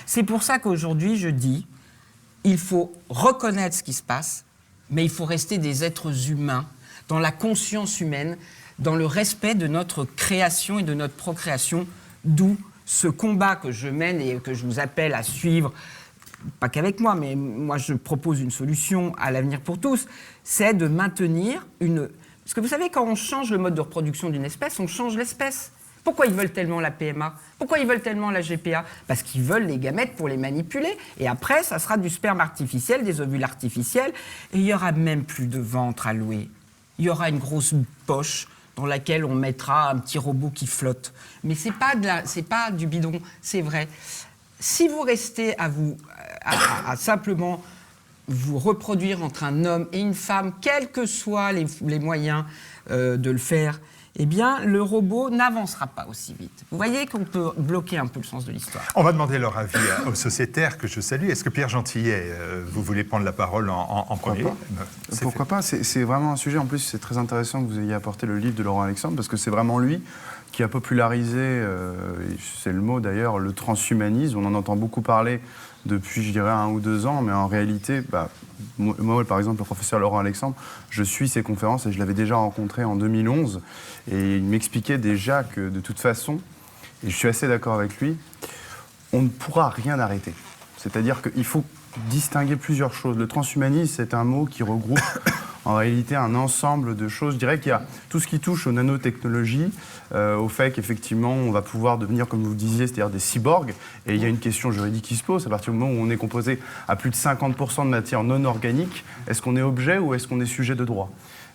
C'est pour ça qu'aujourd'hui, je dis, il faut reconnaître ce qui se passe, mais il faut rester des êtres humains, dans la conscience humaine, dans le respect de notre création et de notre procréation, d'où ce combat que je mène et que je vous appelle à suivre, pas qu'avec moi, mais moi je propose une solution à l'avenir pour tous, c'est de maintenir une... Parce que vous savez, quand on change le mode de reproduction d'une espèce, on change l'espèce. Pourquoi ils veulent tellement la PMA? Pourquoi ils veulent tellement la GPA? Parce qu'ils veulent les gamètes pour les manipuler. Et après, ça sera du sperme artificiel, des ovules artificiels. Et il n'y aura même plus de ventre à louer. Il y aura une grosse poche dans laquelle on mettra un petit robot qui flotte. Mais c'est pas du bidon, c'est vrai. Si vous restez à simplement vous reproduire entre un homme et une femme, quels que soient les moyens de le faire, eh bien, le robot n'avancera pas aussi vite. Vous voyez qu'on peut bloquer un peu le sens de l'histoire. On va demander leur avis aux sociétaires que je salue. Est-ce que Pierre Gentillet, vous voulez prendre la parole en premier? Pourquoi pas? C'est vraiment un sujet, en plus, c'est très intéressant que vous ayez apporté le livre de Laurent Alexandre, parce que c'est vraiment lui qui a popularisé, c'est le mot d'ailleurs, le transhumanisme. On en entend beaucoup parler depuis, je dirais, 1 ou 2 ans, mais en réalité, moi, par exemple, le professeur Laurent Alexandre, je suis ses conférences et je l'avais déjà rencontré en 2011, et il m'expliquait déjà que, de toute façon, et je suis assez d'accord avec lui, on ne pourra rien arrêter. C'est-à-dire qu'il faut distinguer plusieurs choses. Le transhumanisme, c'est un mot qui regroupe en réalité un ensemble de choses. Je dirais qu'il y a tout ce qui touche aux nanotechnologies, au fait qu'effectivement on va pouvoir devenir, comme vous le disiez, c'est-à-dire des cyborgs. Et il y a une question juridique qui se pose. À partir du moment où on est composé à plus de 50% de matière non organique, est-ce qu'on est objet ou est-ce qu'on est sujet de droit?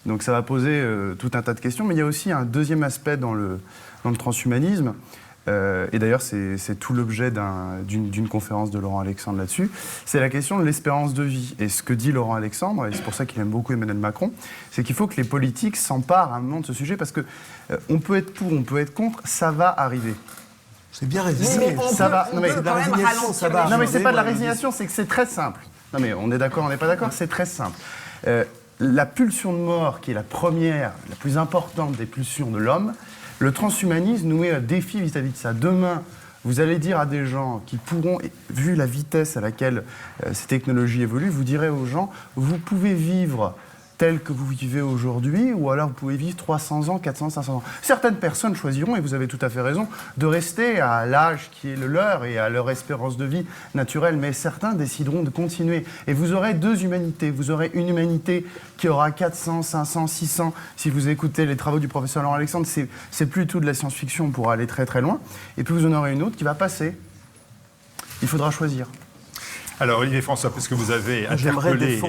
Donc ça va poser tout un tas de questions. Mais il y a aussi un deuxième aspect dans le transhumanisme. Et d'ailleurs, c'est tout l'objet d'une conférence de Laurent Alexandre là-dessus. C'est la question de l'espérance de vie. Et ce que dit Laurent Alexandre, et c'est pour ça qu'il aime beaucoup Emmanuel Macron, c'est qu'il faut que les politiques s'emparent à un moment de ce sujet, parce que on peut être pour, on peut être contre, ça va arriver. C'est bien résigné. Ça va. Non mais c'est de la résignation, ça va. Non mais c'est pas de la résignation, c'est que c'est très simple. Non mais on est d'accord, on n'est pas d'accord, c'est très simple. La pulsion de mort, qui est la première, la plus importante des pulsions de l'homme, le transhumanisme nous met un défi vis-à-vis de ça. Demain, vous allez dire à des gens qui pourront, vu la vitesse à laquelle ces technologies évoluent, vous direz aux gens, vous pouvez vivre tel que vous vivez aujourd'hui, ou alors vous pouvez vivre 300 ans, 400, 500 ans. Certaines personnes choisiront, et vous avez tout à fait raison, de rester à l'âge qui est le leur et à leur espérance de vie naturelle, mais certains décideront de continuer. Et vous aurez 2 humanités. Vous aurez une humanité qui aura 400, 500, 600. Si vous écoutez les travaux du professeur Laurent Alexandre, c'est plus tout de la science-fiction pour aller très très loin. Et puis vous en aurez une autre qui va passer. Il faudra choisir. Alors, Olivier François, puisque vous avez interpellé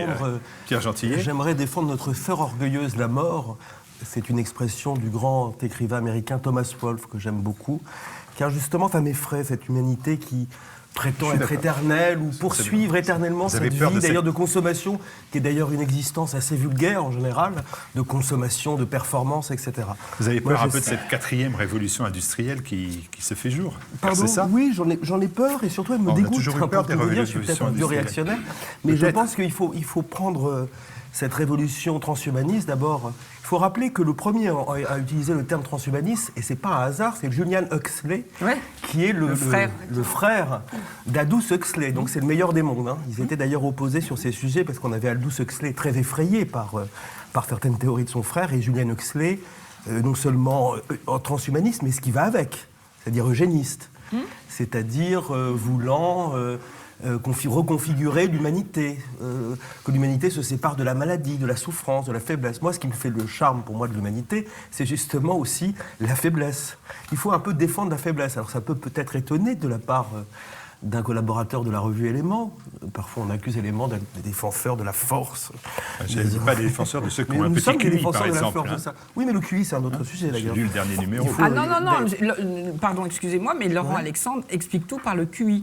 Pierre Gentillet. J'aimerais défendre notre sœur orgueilleuse, la mort. C'est une expression du grand écrivain américain Thomas Wolfe, que j'aime beaucoup, car justement, ça m'effraie, cette humanité qui prétend être éternelle ou poursuivre éternellement cette vie, d'ailleurs de consommation, qui est d'ailleurs une existence assez vulgaire en général, de consommation, de performance, etc. Vous avez peur un peu de cette 4e révolution industrielle qui se fait jour? Pardon, c'est ça? Oui, j'en ai peur, et surtout elle me dégoûte. Toujours eu peur des je suis peut-être un vieux réactionnaire, mais je pense qu'il faut prendre cette révolution transhumaniste. D'abord, il faut rappeler que le premier à utiliser le terme transhumaniste, et c'est pas un hasard, c'est Julian Huxley, qui est le frère d'Aldous Huxley. Donc c'est le meilleur des mondes. Hein. Ils étaient d'ailleurs opposés sur ces sujets, parce qu'on avait Aldous Huxley très effrayé par certaines théories de son frère, et Julian Huxley, non seulement en transhumaniste, mais ce qui va avec, c'est-à-dire eugéniste, c'est-à-dire voulant reconfigurer l'humanité, que l'humanité se sépare de la maladie, de la souffrance, de la faiblesse. Moi, ce qui me fait le charme pour moi de l'humanité, c'est justement aussi la faiblesse. Il faut un peu défendre la faiblesse. Alors ça peut peut-être étonner de la part d'un collaborateur de la revue Éléments. Parfois, on accuse Éléments d'être des défenseurs de la force. Je ne dis pas des défenseurs de ceux qui ont un petit QI, par exemple. Oui, mais le QI, c'est un autre sujet, d'ailleurs. J'ai lu le dernier numéro. Non, pardon, excusez-moi, mais Laurent Alexandre explique tout par le QI.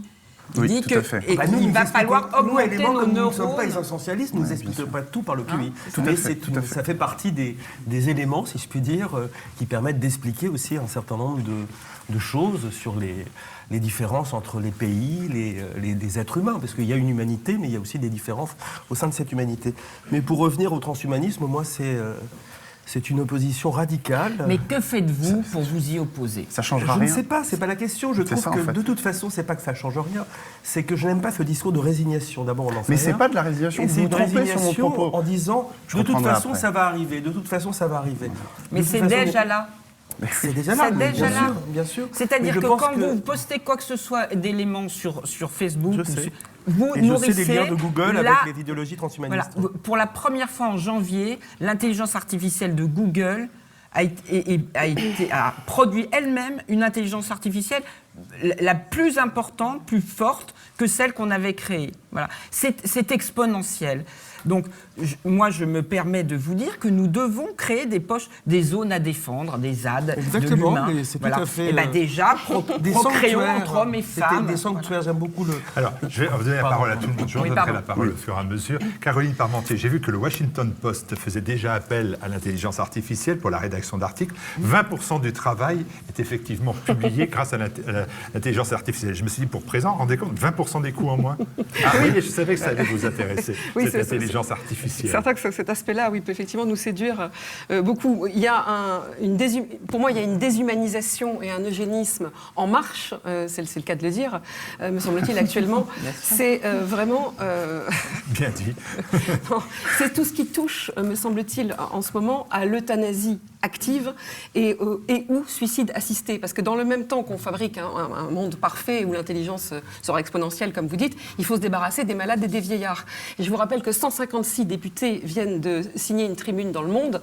Il dit tout à fait. qu'il va falloir augmenter nos neurones. Nous ne sommes pas essentialistes, nous n'expliquons pas tout par le QI. Mais ça fait partie des éléments, si je puis dire, qui permettent d'expliquer aussi un certain nombre de choses sur les différences entre les pays, les êtres humains. Parce qu'il y a une humanité, mais il y a aussi des différences au sein de cette humanité. Mais pour revenir au transhumanisme, moi, C'est une opposition radicale. Mais que faites-vous pour vous y opposer? Ça changera Je rien. ne sais pas, c'est pas la question. Je trouve ça, que en fait. de toute façon, c'est pas que ça change rien. C'est que je n'aime pas ce discours de résignation. D'abord, on en sait Mais rien. c'est pas de la résignation. Et Vous c'est vous une trompez sur mon résignation propos. en disant Je de toute reprendrai façon, après. ça va arriver. De toute façon, ça va arriver. Mais De toute c'est façon, déjà là. C'est déjà là. C'est mais déjà bien là. sûr, bien sûr. C'est-à-dire Mais que je pense quand vous postez quoi que ce soit d'éléments sur Facebook, Je ou sais. sur- vous Et je sais nourrissez des liens de Google la- avec les idéologies transhumanistes. Voilà. Pour la première fois en janvier, l'intelligence artificielle de Google a produit elle-même une intelligence artificielle la plus importante, plus forte que celle qu'on avait créée. Voilà. C'est exponentiel. Donc, moi, je me permets de vous dire que nous devons créer des zones à défendre, des ZAD Exactement, de l'humain. mais c'est tout Voilà. à fait, Et ben déjà, Des procréons sanctuaires. entre hommes et C'était femmes. Des sanctuaires, j'aime beaucoup le. Alors, je vais vous donner la parole à tout le monde. Je Oui, redonnerai pardon. la parole au fur et à mesure. Caroline Parmentier, j'ai vu que le Washington Post faisait déjà appel à l'intelligence artificielle pour la rédaction d'articles. 20% du travail est effectivement publié grâce à l'intelligence artificielle. Je me suis dit, pour présent, rendez compte, 20% des coûts en moins. Ah oui, je savais que ça allait vous intéresser, Oui, cette c'est- intelligence artificielle. Certain que cet aspect-là, oui, peut effectivement nous séduire beaucoup. Il y a pour moi, il y a une déshumanisation et un eugénisme en marche, c'est le cas de le dire, me semble-t-il, actuellement. C'est vraiment... Bien dit. Non, c'est tout ce qui touche, me semble-t-il, en ce moment, à l'euthanasie active et ou suicide assisté. Parce que dans le même temps qu'on fabrique un monde parfait où l'intelligence sera exponentielle, comme vous dites, il faut se débarrasser des malades et des vieillards. Et je vous rappelle que 156 députés viennent de signer une tribune dans Le Monde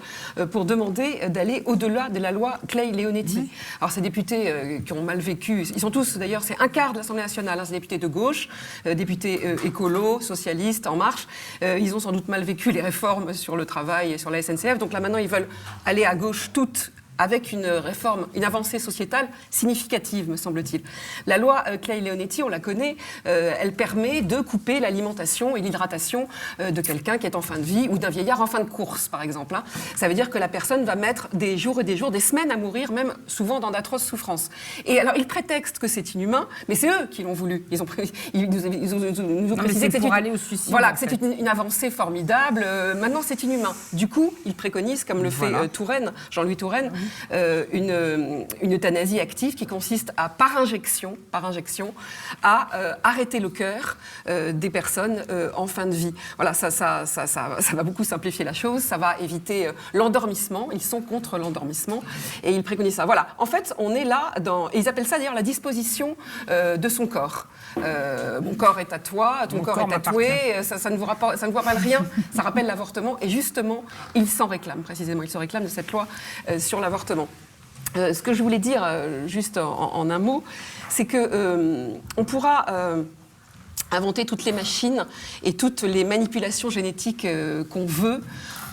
pour demander d'aller au-delà de la loi Clay-Leonetti. Alors ces députés qui ont mal vécu, ils sont tous d'ailleurs, c'est un quart de l'Assemblée nationale, hein, c'est des députés de gauche, députés écolos, socialistes, En Marche. Ils ont sans doute mal vécu les réformes sur le travail et sur la SNCF. Donc là maintenant ils veulent aller à gauche toutes, avec une réforme, une avancée sociétale significative, me semble-t-il. La loi Clay-Leonetti, on la connaît, elle permet de couper l'alimentation et l'hydratation de quelqu'un qui est en fin de vie ou d'un vieillard en fin de course, par exemple. Hein. Ça veut dire que la personne va mettre des jours et des jours, des semaines à mourir, même souvent dans d'atroces souffrances. Et alors, ils prétextent que c'est inhumain, mais c'est eux qui l'ont voulu. Ils nous ont mais précisé c'est que pour une- aller au suicide, Voilà, en que c'est fait. une avancée formidable. Maintenant, c'est inhumain. Du coup, ils préconisent, comme le Voilà. fait Touraine, Jean-Louis Touraine, une euthanasie active qui consiste à, par injection, à arrêter le cœur des personnes en fin de vie. Voilà, ça va beaucoup simplifier la chose, ça va éviter l'endormissement. Ils sont contre l'endormissement et ils préconisent ça. Voilà, en fait, on est là dans... Et ils appellent ça d'ailleurs la disposition de son corps. Mon corps est à toi, ton Mon corps corps est tatoué, ça ne vous rappelle rien, ça rappelle l'avortement. Et justement, ils s'en réclament précisément, ils se réclament de cette loi sur l'avortement. Ce que je voulais dire, juste en un mot, c'est que on pourra inventer toutes les machines et toutes les manipulations génétiques qu'on veut.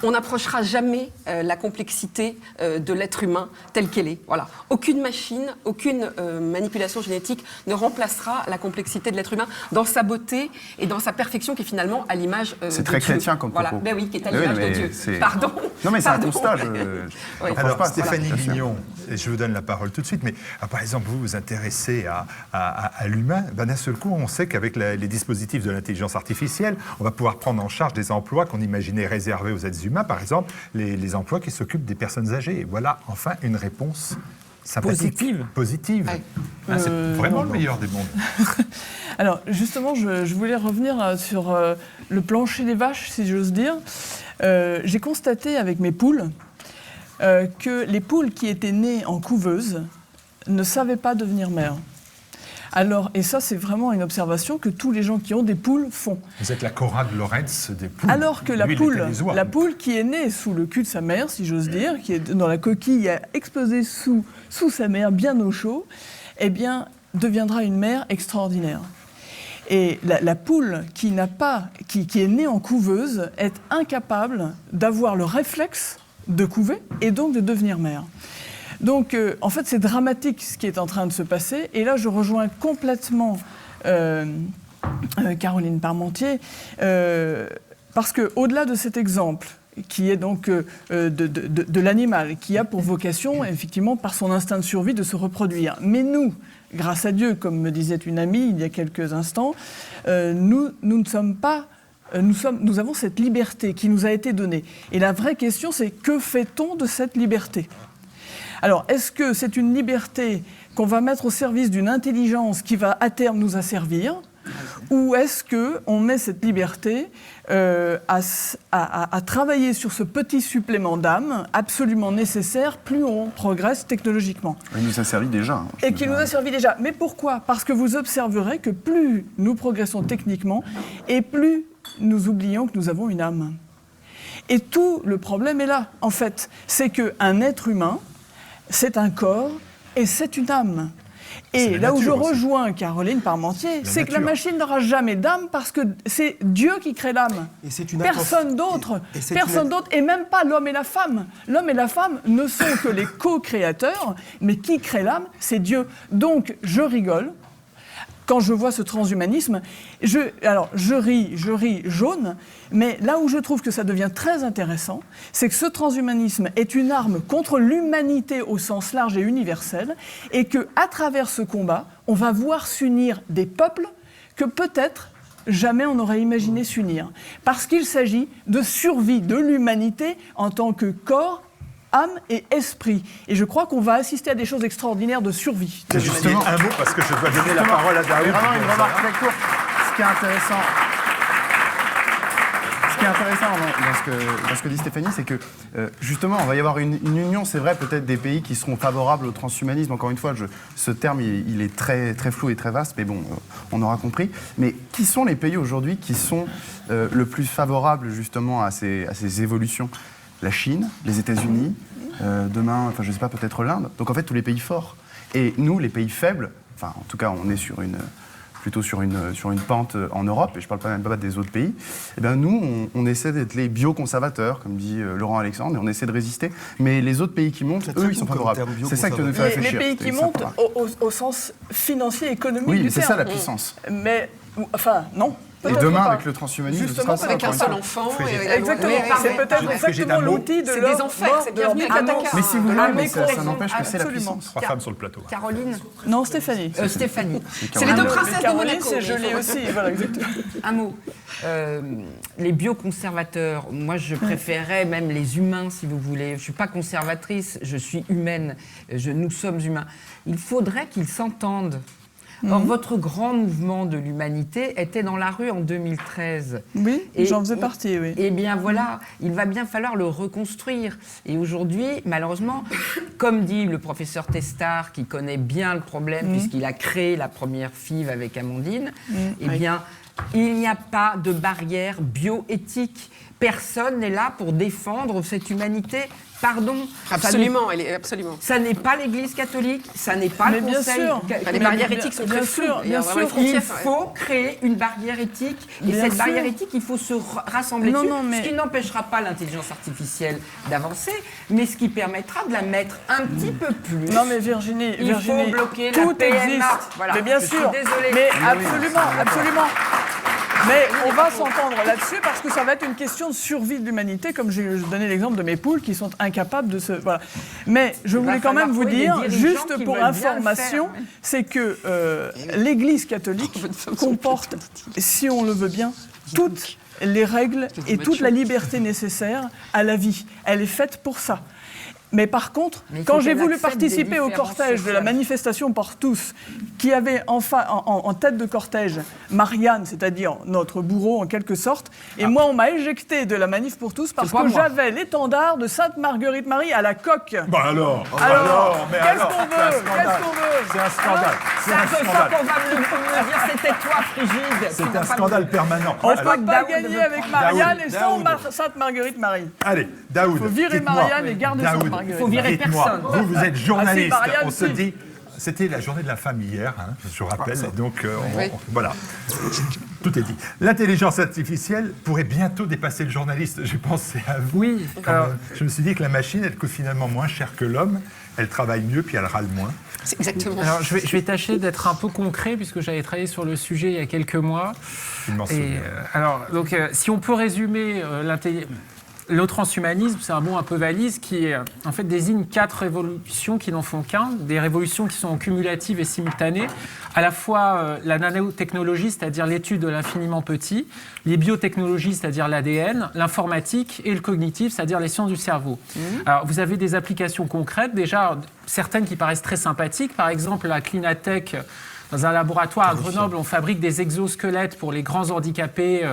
On n'approchera jamais la complexité de l'être humain telle qu'elle est. Voilà. Aucune machine, aucune manipulation génétique ne remplacera la complexité de l'être humain dans sa beauté et dans sa perfection qui est finalement à l'image de Dieu. C'est très chrétien comme Voilà. propos. Ben oui, qui est à Oui, l'image mais de Dieu. c'est- Pardon. Non, mais c'est un Pardon. constat. Je Oui. reproche Alors, pas, Stéphanie voilà, bien sûr. Guignon, et je vous donne la parole tout de suite, mais par exemple, vous vous intéressez à l'humain, ben, d'un seul coup, on sait qu'avec les dispositifs de l'intelligence artificielle, on va pouvoir prendre en charge des emplois qu'on imaginait réservés aux êtres humains, par exemple, les emplois qui s'occupent des personnes âgées. Et voilà, enfin, une réponse sympathique. Positive. Ouais. Ah, c'est vraiment le meilleur des mondes. Alors justement, je voulais revenir sur le plancher des vaches, si j'ose dire. J'ai constaté avec mes poules que les poules qui étaient nées en couveuse ne savaient pas devenir mères. Alors, et ça, c'est vraiment une observation que tous les gens qui ont des poules font. Vous êtes la Cora de Lorenz des poules. Alors que la Lui, il poule, était les oies. la poule qui est née sous le cul de sa mère, si j'ose dire, qui est dans la coquille, a explosé sous sa mère, bien au chaud, eh bien, deviendra une mère extraordinaire. Et la poule qui est née en couveuse est incapable d'avoir le réflexe de couver et donc de devenir mère. Donc, en fait, c'est dramatique ce qui est en train de se passer. Et là, je rejoins complètement Caroline Parmentier, parce qu'au-delà de cet exemple, qui est donc de l'animal, qui a pour vocation, effectivement, par son instinct de survie, de se reproduire. Mais nous, grâce à Dieu, comme me disait une amie il y a quelques instants, nous ne sommes pas nous avons cette liberté qui nous a été donnée. Et la vraie question, c'est que fait-on de cette liberté ? Alors, est-ce que c'est une liberté qu'on va mettre au service d'une intelligence qui va à terme nous asservir ? Ou est-ce qu'on met cette liberté à travailler sur ce petit supplément d'âme absolument nécessaire plus on progresse technologiquement ? Il nous a servi déjà. Et qui nous a servi déjà. Mais pourquoi ? Parce que vous observerez que plus nous progressons techniquement et plus nous oublions que nous avons une âme. Et tout le problème est là, en fait. C'est qu'un être humain, c'est un corps et c'est une âme. Et là où je rejoins Caroline Parmentier, c'est que la machine n'aura jamais d'âme parce que c'est Dieu qui crée l'âme. Personne d'autre. Personne d'autre, et même pas l'homme et la femme. L'homme et la femme ne sont que les co-créateurs, mais qui crée l'âme, c'est Dieu. Donc, je rigole quand je vois ce transhumanisme. Je ris jaune, mais là où je trouve que ça devient très intéressant, c'est que ce transhumanisme est une arme contre l'humanité au sens large et universel, et qu'à travers ce combat, on va voir s'unir des peuples que peut-être jamais on n'aurait imaginé s'unir. Parce qu'il s'agit de survie de l'humanité en tant que corps, âme et esprit. Et je crois qu'on va assister à des choses extraordinaires de survie. C'est justement un mot, parce que je dois donner la parole à Daoud. Vraiment une remarque très courte. Ce qui est intéressant dans ce que dit Stéphanie, c'est que justement, on va y avoir une union, c'est vrai, peut-être des pays qui seront favorables au transhumanisme. Encore une fois, ce terme, il est très, très flou et très vaste, mais bon, on aura compris. Mais qui sont les pays aujourd'hui qui sont le plus favorables justement à ces évolutions ? La Chine, les États-Unis, demain, enfin je ne sais pas, peut-être l'Inde. Donc en fait, tous les pays forts. Et nous, les pays faibles, enfin en tout cas, on est plutôt sur une pente en Europe, et je ne parle même pas des autres pays, eh bien nous, on essaie d'être les bioconservateurs, comme dit Laurent Alexandre, et on essaie de résister. Mais les autres pays qui montent, eux, ils sont favorables. C'est ça qui nous fait réfléchir. Les pays qui montent au sens financier, économique du terme. Oui, c'est ça la puissance. Mais, enfin, non. Et demain, avec le transhumanisme, justement, avec un seul enfant. Exactement. C'est peut-être exactement l'outil de l'homme. C'est des enfers, c'est bienvenu avec Ataka. Mais si vous voulez, ça n'empêche que c'est la puissance. 3 femmes sur le plateau. Caroline. Non, Stéphanie. Stéphanie. C'est les deux princesses de Caroline, Monaco. c'est joli aussi. Voilà, exactement. Un mot. Les bioconservateurs, moi je préférais même les humains, si vous voulez. Je ne suis pas conservatrice, je suis humaine. Nous sommes humains. Il faudrait qu'ils s'entendent. Or, votre grand mouvement de l'humanité était dans la rue en 2013. Oui, j'en faisais partie, oui. Eh bien voilà, il va bien falloir le reconstruire. Et aujourd'hui, malheureusement, comme dit le professeur Testard, qui connaît bien le problème, puisqu'il a créé la première FIV avec Amandine, eh bien, il n'y a pas de barrière bioéthique. Personne n'est là pour défendre cette humanité. Pardon. Absolument, ça n'est pas l'Église catholique, ça n'est pas le Conseil. Les barrières éthiques sont très floues. Bien sûr. Il faut créer une barrière éthique. Et cette barrière éthique, il faut se rassembler dessus. Ce qui n'empêchera pas l'intelligence artificielle d'avancer, mais ce qui permettra de la mettre un petit peu plus. Non mais Virginie, il faut bloquer tout la PMA. Existe. Voilà. Mais bien sûr. Mais absolument. Mais on va s'entendre là-dessus parce que ça va être une question de survie de l'humanité, comme j'ai donné l'exemple de mes poules qui sont incapables de se... Voilà. Mais je voulais quand même vous dire, juste pour information, c'est que l'Église catholique comporte, si on le veut bien, toutes les règles et toute la liberté nécessaire à la vie. Elle est faite pour ça. Mais par contre, quand j'ai voulu participer au cortège de la manifestation pour tous, qui avait en tête de cortège Marianne, c'est-à-dire notre bourreau en quelque sorte, et moi on m'a éjecté de la manif pour tous parce que j'avais l'étendard de Sainte Marguerite Marie à la coque. Bah alors, qu'est-ce qu'on veut? C'est un scandale. C'est un scandale. On va me dire, c'était toi, Frigide. C'est un scandale permanent. On ne peut pas gagner avec Marianne et sans Sainte Marguerite Marie. Allez, Daoud. Il faut virer Marianne et garder Sainte Marguerite. Il faut virer personne. Vous êtes journaliste. Marianne, on se dit. C'était la journée de la femme hier, je rappelle. Donc, voilà. Tout est dit. L'intelligence artificielle pourrait bientôt dépasser le journaliste. J'ai pensé à vous. Oui. Je me suis dit que la machine, elle coûte finalement moins cher que l'homme. Elle travaille mieux, puis elle râle moins. C'est exactement. Alors, je vais tâcher d'être un peu concret, puisque j'avais travaillé sur le sujet il y a quelques mois. Je m'en souviens. Alors, donc, si on peut résumer le transhumanisme, c'est un mot un peu valise qui en fait désigne 4 révolutions qui n'en font qu'un, des révolutions qui sont cumulatives et simultanées, à la fois la nanotechnologie, c'est-à-dire l'étude de l'infiniment petit, les biotechnologies, c'est-à-dire l'ADN, l'informatique et le cognitif, c'est-à-dire les sciences du cerveau. Alors vous avez des applications concrètes, déjà certaines qui paraissent très sympathiques, par exemple la Clinatech. Dans un laboratoire à Grenoble, on fabrique des exosquelettes pour les grands handicapés,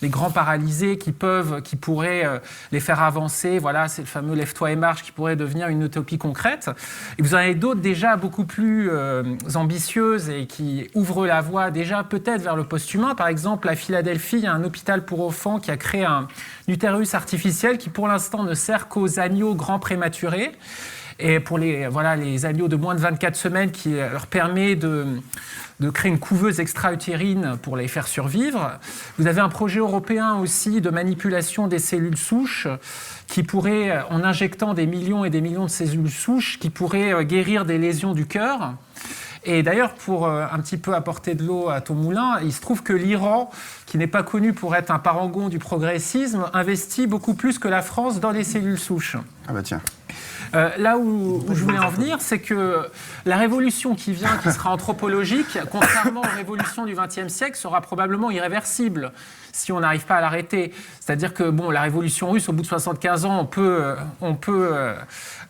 les grands paralysés qui pourraient les faire avancer. Voilà, c'est le fameux Lève-toi et marche qui pourrait devenir une utopie concrète. Et vous en avez d'autres déjà beaucoup plus ambitieuses et qui ouvrent la voie déjà peut-être vers le post-humain. Par exemple, à Philadelphie, il y a un hôpital pour enfants qui a créé un utérus artificiel qui pour l'instant ne sert qu'aux agneaux grands prématurés. Et pour les agneaux de moins de 24 semaines, qui leur permet de créer une couveuse extra-utérine pour les faire survivre. Vous avez un projet européen aussi de manipulation des cellules souches qui pourrait, en injectant des millions et des millions de cellules souches, qui pourrait guérir des lésions du cœur. Et d'ailleurs, pour un petit peu apporter de l'eau à ton moulin, il se trouve que l'Iran, qui n'est pas connu pour être un parangon du progressisme, investit beaucoup plus que la France dans les cellules souches. Ah bah tiens. Là où je voulais en venir, c'est que la révolution qui vient, qui sera anthropologique, contrairement aux révolutions du XXe siècle, sera probablement irréversible si on n'arrive pas à l'arrêter. C'est-à-dire que la révolution russe, au bout de 75 ans, on peut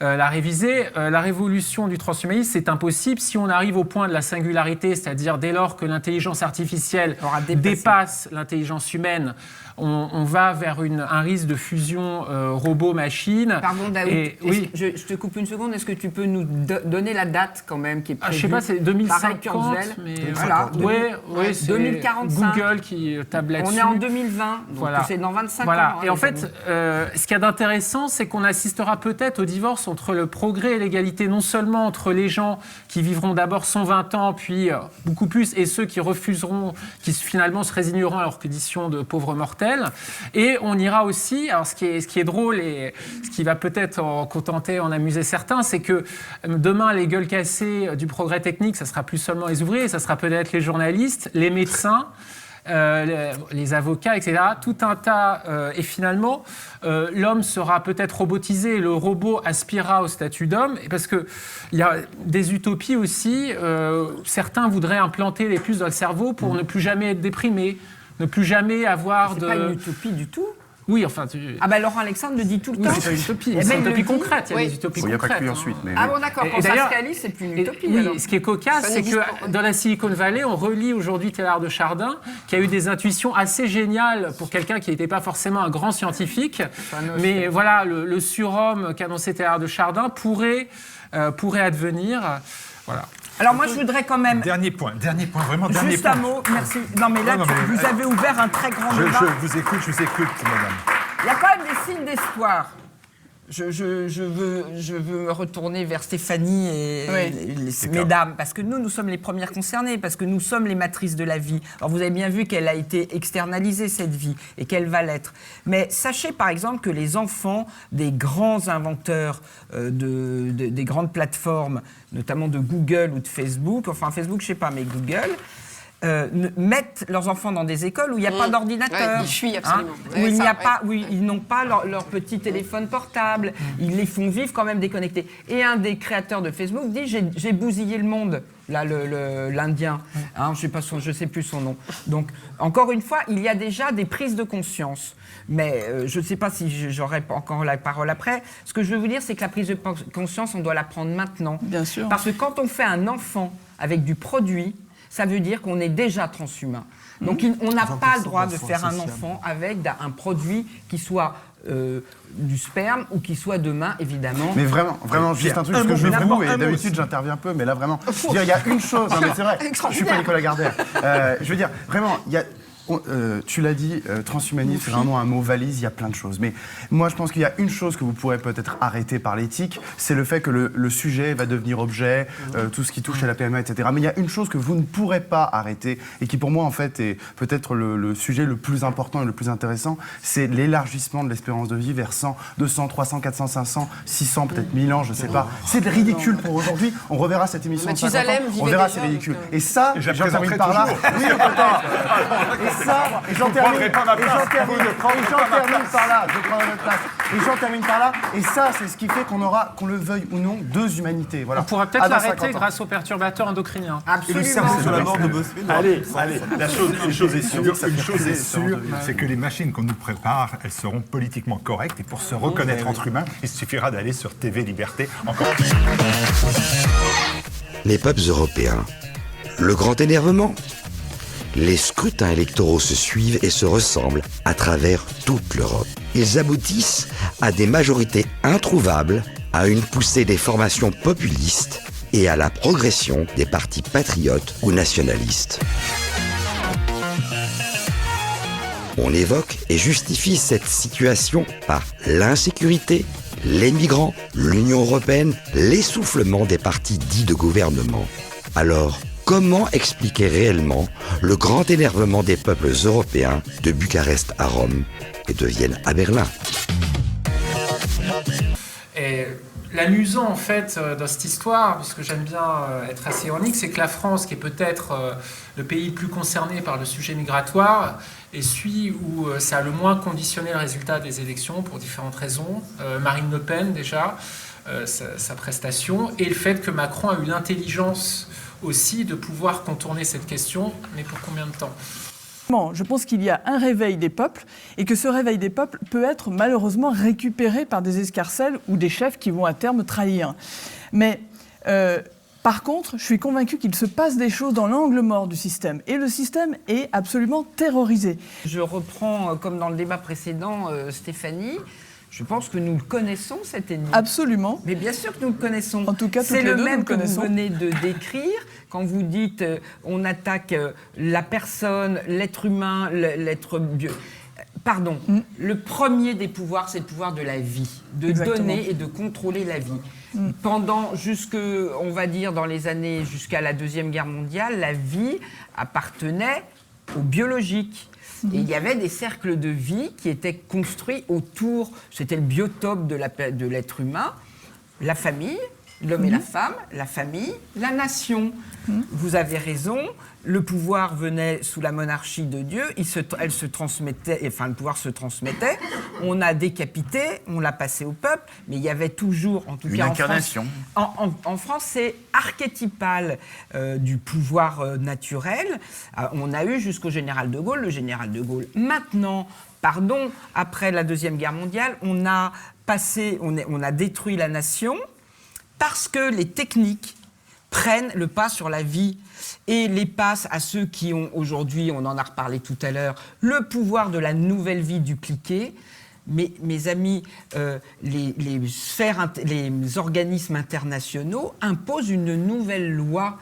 la réviser. La révolution du transhumanisme, c'est impossible si on arrive au point de la singularité, c'est-à-dire dès lors que l'intelligence artificielle dépasse l'intelligence humaine. On va vers un risque de fusion robot-machine. Pardon, Daoud, oui. je te coupe une seconde. Est-ce que tu peux nous donner la date quand même qui est prévue? Je sais pas, c'est 2050, mais voilà. Ouais, c'est 2045. Google qui table là-dessus. On est en 2020, donc voilà. C'est dans 25 voilà. ans. Et en fait, ce qu'il y a d'intéressant, c'est qu'on assistera peut-être au divorce entre le progrès et l'égalité, non seulement entre les gens qui vivront d'abord 120 ans, puis beaucoup plus, et ceux qui refuseront, qui finalement se résigneront à leur condition de pauvres mortels. Et on ira aussi, alors ce qui est drôle et ce qui va peut-être en contenter, en amuser certains, c'est que demain, les gueules cassées du progrès technique, ça sera plus seulement les ouvriers, ça sera peut-être les journalistes, les médecins, les avocats, etc. Tout un tas. Et finalement, l'homme sera peut-être robotisé et le robot aspirera au statut d'homme. Parce qu'il y a des utopies aussi. Certains voudraient implanter les puces dans le cerveau pour ne plus jamais être déprimés, ne plus jamais avoir C'est pas une utopie du tout. Oui, enfin... Ah ben Laurent Alexandre le dit tout le temps. C'est pas une utopie. C'est une utopie concrète. Il y a des utopies concrètes. Il n'y a pas que lui ensuite. Mais Ah bon, d'accord. Quand ça se réalise, c'est plus une utopie. Oui, alors. ce qui est cocasse, c'est que dans la Silicon Valley, on relit aujourd'hui Teilhard de Chardin, qui a eu des intuitions assez géniales pour quelqu'un qui n'était pas forcément un grand scientifique. Mais voilà, le surhomme qu'annonçait Teilhard de Chardin pourrait advenir. Voilà. Alors moi, je voudrais quand même... Dernier point, vraiment dernier point. Juste un mot, merci. Non mais là, vous avez ouvert un très grand débat. Je vous écoute, madame. Il y a quand même des signes d'espoir. Je veux me retourner vers Stéphanie et mesdames, parce que nous sommes les premières concernées, parce que nous sommes les matrices de la vie. Alors vous avez bien vu qu'elle a été externalisée, cette vie, et qu'elle va l'être. Mais sachez par exemple que les enfants des grands inventeurs des grandes plateformes, notamment de Google ou de Facebook, enfin Facebook je sais pas, mais Google... mettent leurs enfants dans des écoles où il n'y a pas d'ordinateur. Absolument. Où ils n'ont pas leur petit téléphone portable. Ils les font vivre quand même déconnectés. Et un des créateurs de Facebook dit j'ai bousillé le monde. Là, l'Indien, je sais plus son nom. Donc, encore une fois, il y a déjà des prises de conscience. Mais je ne sais pas si j'aurai encore la parole après. Ce que je veux vous dire, c'est que la prise de conscience, on doit la prendre maintenant. Bien sûr. Parce que quand on fait un enfant avec du produit, ça veut dire qu'on est déjà transhumain. Donc on n'a pas le droit de faire un enfant avec un produit qui soit du sperme ou qui soit demain, évidemment... Mais vraiment, juste un truc, parce que je vous, et d'habitude j'interviens peu, mais là vraiment, je veux dire, il y a une chose, mais c'est vrai, je suis pas Nicolas Gardère. Je veux dire, vraiment, il y a... tu l'as dit, transhumanisme, c'est vraiment un mot valise, il y a plein de choses. Mais moi, je pense qu'il y a une chose que vous pourrez peut-être arrêter par l'éthique, c'est le fait que le sujet va devenir objet, tout ce qui touche à la PMA, etc. Mais il y a une chose que vous ne pourrez pas arrêter, et qui pour moi, en fait, est peut-être le sujet le plus important et le plus intéressant, c'est l'élargissement de l'espérance de vie vers 100, 200, 300, 400, 500, 600, peut-être 1000 ans, je sais pas. C'est ridicule pour aujourd'hui. On reverra cette émission en 50 ans, on verra, c'est ridicule. Et ça, j'ai envie par là... Oui, peut-être. ça, et j'en termine par là. Et j'en termine par là. Et ça, c'est ce qui fait qu'on aura, qu'on le veuille ou non, deux humanités. Voilà. On pourra peut-être Ah, dans l'arrêter 50 ans. grâce aux perturbateurs endocriniens. Et le cerveau sur la mort de Bossuet. Allez, une chose est sûre, c'est que les machines qu'on nous prépare, elles seront politiquement correctes. Et pour se reconnaître entre humains, il suffira d'aller sur TV Liberté. Encore. Les peuples européens. Le grand énervement. Les scrutins électoraux se suivent et se ressemblent à travers toute l'Europe. Ils aboutissent à des majorités introuvables, à une poussée des formations populistes et à la progression des partis patriotes ou nationalistes. On évoque et justifie cette situation par l'insécurité, les migrants, l'Union européenne, l'essoufflement des partis dits de gouvernement. Alors, comment expliquer réellement le grand énervement des peuples européens de Bucarest à Rome et de Vienne à Berlin? Et l'amusant, en fait, dans cette histoire, puisque j'aime bien être assez ironique, c'est que la France, qui est peut-être le pays le plus concerné par le sujet migratoire, est celui où ça a le moins conditionné le résultat des élections pour différentes raisons. Marine Le Pen, déjà, sa prestation, et le fait que Macron a eu l'intelligence aussi de pouvoir contourner cette question, mais pour combien de temps ? Je pense qu'il y a un réveil des peuples et que ce réveil des peuples peut être malheureusement récupéré par des escarcelles ou des chefs qui vont à terme trahir. Mais par contre, je suis convaincu qu'il se passe des choses dans l'angle mort du système. Et le système est absolument terrorisé. Je reprends, comme dans le débat précédent, Stéphanie. Je pense que nous le connaissons, cet ennemi. Absolument. Mais bien sûr que nous le connaissons. En tout cas, c'est le même que vous venez de décrire quand vous dites on attaque la personne, l'être humain, l'être bio. Pardon. Le premier des pouvoirs, c'est le pouvoir de la vie, de donner et de contrôler la vie. Pendant on va dire dans les années jusqu'à la Deuxième Guerre mondiale, la vie appartenait au biologique. Et il y avait des cercles de vie qui étaient construits autour, c'était le biotope de l'être humain, la famille, l'homme et la femme, la famille, la nation. Vous avez raison, le pouvoir venait sous la monarchie de Dieu, elle se transmettait, enfin le pouvoir se transmettait, on a décapité, on l'a passé au peuple, mais il y avait toujours, en tout cas incarnation. En France, c'est archétypal du pouvoir naturel. On a eu jusqu'au général de Gaulle, le général de Gaulle. Maintenant, après la Deuxième Guerre mondiale, on a détruit la nation parce que les techniques prennent le pas sur la vie et les passent à ceux qui ont aujourd'hui, on en a reparlé tout à l'heure, le pouvoir de la nouvelle vie dupliquée. Mais, mes amis, les organismes internationaux imposent une nouvelle loi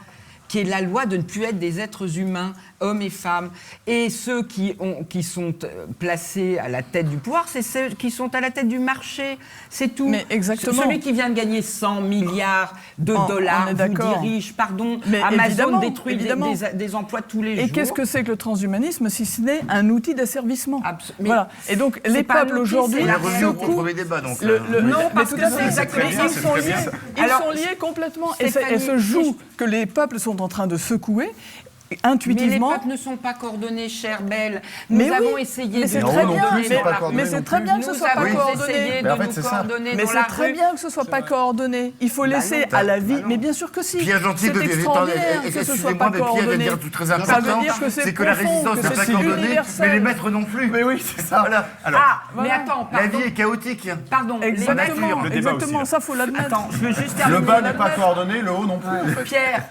qui est la loi de ne plus être des êtres humains, hommes et femmes. Et ceux qui sont placés à la tête du pouvoir, c'est ceux qui sont à la tête du marché. C'est tout. Mais exactement. Celui qui vient de gagner 100 milliards de dollars vous dirige, mais Amazon détruit des emplois tous les jours. Et qu'est-ce que c'est que le transhumanisme si ce n'est un outil d'asservissement? Voilà. Et donc les peuples aujourd'hui... On est revenu au premier débat, donc. Non, parce que c'est exactement ils sont liés complètement. Et ce joue que les peuples sont en train de secouer intuitivement. Mais les peuples ne sont pas coordonnés, chère Belle. Nous avons essayé de c'est nous très coordonner. Mais c'est très bien que ce soit pas coordonné. Mais c'est très bien que ce soit pas coordonné. Il faut laisser à la vie. Mais bien sûr que si. Pierre Gentil, c'est extraordinaire que ce soit pas coordonné. Pierre, tout très Ça important, veut dire que c'est que la résistance n'est pas coordonnée, mais les maîtres non plus. Mais oui, c'est ça. Voilà. Alors, mais attends, la vie est chaotique. Pardon. Exactement, ça faut l'admettre. Attends, je veux juste terminer. Le bas n'est pas coordonné, le haut non plus. Pierre.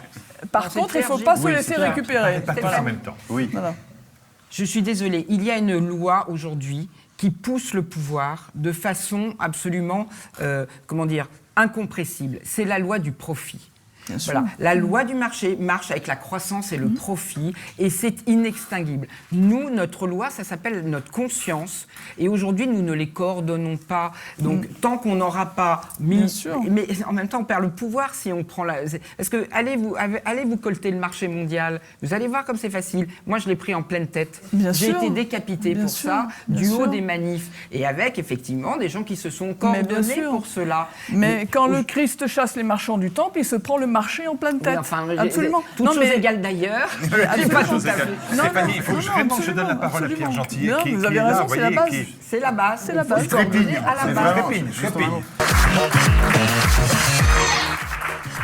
Par contre, il ne faut pas se laisser récupérer. Pas tous en même temps. Oui. Voilà. Je suis désolée, il y a une loi aujourd'hui qui pousse le pouvoir de façon absolument, incompressible. C'est la loi du profit. Voilà. La loi du marché marche avec la croissance et le profit, et c'est inextinguible. Nous, notre loi, ça s'appelle notre conscience, et aujourd'hui, nous ne les coordonnons pas. Donc, tant qu'on n'aura pas mis... Bien sûr. Mais en même temps, on perd le pouvoir si on prend la... Parce que allez-vous colter le marché mondial, vous allez voir comme c'est facile. Moi, je l'ai pris en pleine tête. J'ai été décapité pour ça, du haut des manifs, et avec, effectivement, des gens qui se sont coordonnés pour cela. Mais quand le Christ chasse les marchands du temple, il se prend le marché en pleine tête. Oui, enfin, absolument. Toutes choses égales d'ailleurs. Absolument. Pas chose égale. Stéphanie, il faut vraiment que je donne la parole à Pierre Gentillet. Non, qui vous est avez là, raison, vous c'est la voyez, base. C'est la base. C'est la base. Il faut en donner à la base. Je trépigne.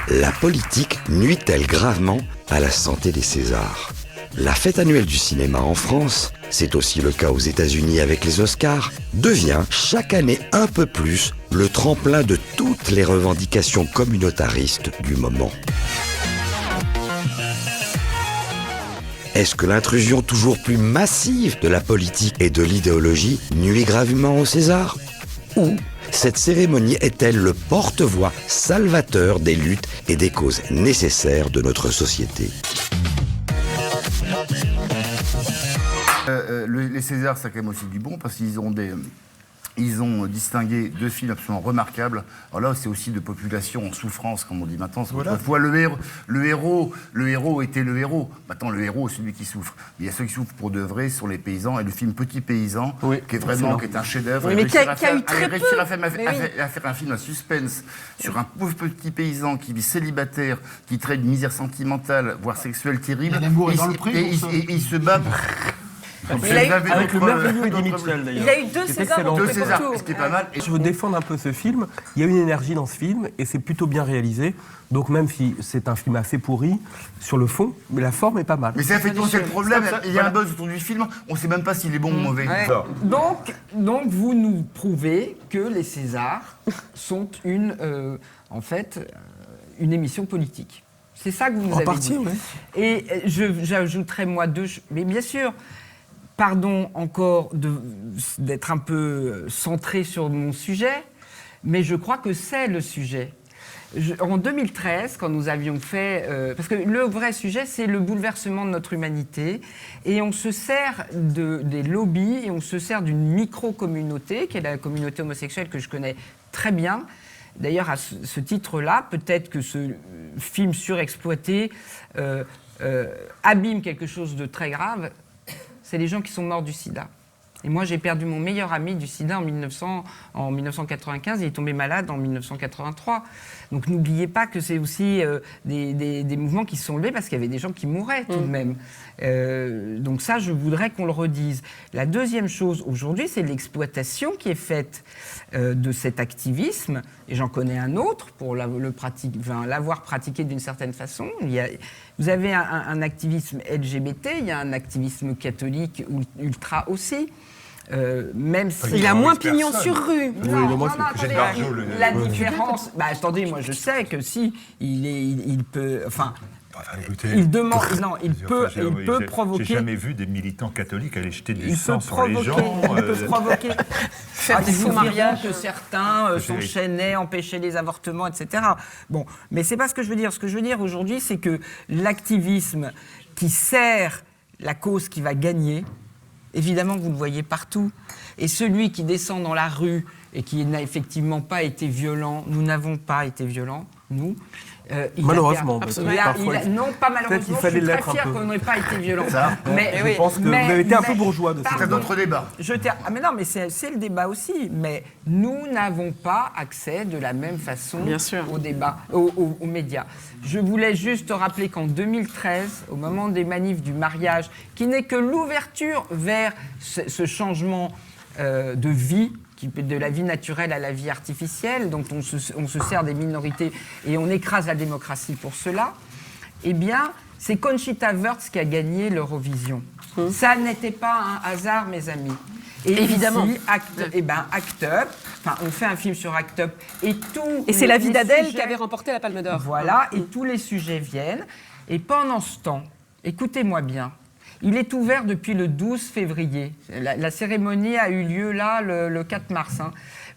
La politique nuit-elle gravement à la santé des Césars ? La fête annuelle du cinéma en France, c'est aussi le cas aux États-Unis avec les Oscars, devient chaque année un peu plus le tremplin de toutes les revendications communautaristes du moment. Est-ce que l'intrusion toujours plus massive de la politique et de l'idéologie nuit gravement aux Césars ? Ou cette cérémonie est-elle le porte-voix salvateur des luttes et des causes nécessaires de notre société ? Les Césars, ça a quand même aussi du bon, parce qu'ils ont distingué 2 films absolument remarquables. Alors là, c'est aussi de population en souffrance, comme on dit maintenant. Voilà. Autrefois, le héros était le héros. Maintenant, le héros, c'est celui qui souffre. Il y a ceux qui souffrent pour de vrai, sont les paysans. Et le film Petit Paysan, qui est un chef-d'œuvre. Oui, mais qui a eu très peu. À faire un film à suspense sur un pauvre petit paysan qui vit célibataire, qui traite de misère sentimentale, voire sexuelle terrible. L'amour est dans le prix, et il se bat pour... Avec le merveilleux Eddie Mitchell, d'ailleurs. Il a eu 2 Césars. 2 Césars, ce qui est pas mal. Je veux défendre un peu ce film. Il y a une énergie dans ce film et c'est plutôt bien réalisé. Donc même si c'est un film assez pourri, sur le fond, mais la forme est pas mal. Mais c'est effectivement le problème. Il y a un buzz autour du film, on ne sait même pas s'il est bon ou mauvais. Ouais. Donc vous nous prouvez que les Césars sont une émission politique. C'est ça que vous nous avez dit. Oui. Et j'ajouterais moi mais bien sûr, pardon encore d'être un peu centré sur mon sujet, mais je crois que c'est le sujet. En 2013, quand nous avions fait... parce que le vrai sujet, c'est le bouleversement de notre humanité. Et on se sert des lobbies, et on se sert d'une micro-communauté, qui est la communauté homosexuelle que je connais très bien. D'ailleurs, à ce titre-là, peut-être que ce film surexploité abîme quelque chose de très grave. C'est les gens qui sont morts du sida. Et moi, j'ai perdu mon meilleur ami du sida en 1995. Il est tombé malade en 1983. Donc n'oubliez pas que c'est aussi des mouvements qui se sont levés parce qu'il y avait des gens qui mouraient tout de même. Donc ça, je voudrais qu'on le redise. La deuxième chose aujourd'hui, c'est l'exploitation qui est faite de cet activisme. Et j'en connais un autre pour l'avoir pratiqué d'une certaine façon. Vous avez un activisme LGBT, il y a un activisme catholique ultra aussi. Même si il a moins pignon sur rue. Attendez, la différence. Attendez, moi je sais que si il peut, écoutez, il demande, il peut provoquer. J'ai jamais vu des militants catholiques aller jeter du sang sur les gens. Il peut provoquer. Des faux mariages. Que certains s'enchaînaient, empêchaient les avortements, etc. Bon, mais c'est pas ce que je veux dire. Ce que je veux dire aujourd'hui, c'est que l'activisme qui sert la cause qui va gagner. Évidemment, vous le voyez partout. Et celui qui descend dans la rue et qui n'a effectivement pas été violent, nous n'avons pas été violents, nous. Malheureusement. Non, pas malheureusement. Je suis très fier qu'on n'ait pas été violents. Mais je pense que vous avez été un peu bourgeois de ça. C'est un autre débat. Mais non, mais c'est le débat aussi. Mais nous n'avons pas accès de la même façon au débat, aux médias. Je voulais juste rappeler qu'en 2013, au moment des manifs du mariage, qui n'est que l'ouverture vers ce changement de vie, de la vie naturelle à la vie artificielle, dont on se sert des minorités et on écrase la démocratie pour cela, eh bien, c'est Conchita Wurst qui a gagné l'Eurovision. Ça n'était pas un hasard, mes amis. Et évidemment. Ici, Act Up, on fait un film sur Act Up, et c'est la vie d'Adèle qui avait remporté la Palme d'Or. Voilà, et tous les sujets viennent. Et pendant ce temps, écoutez-moi bien, il est ouvert depuis le 12 février. La cérémonie a eu lieu là le 4 mars.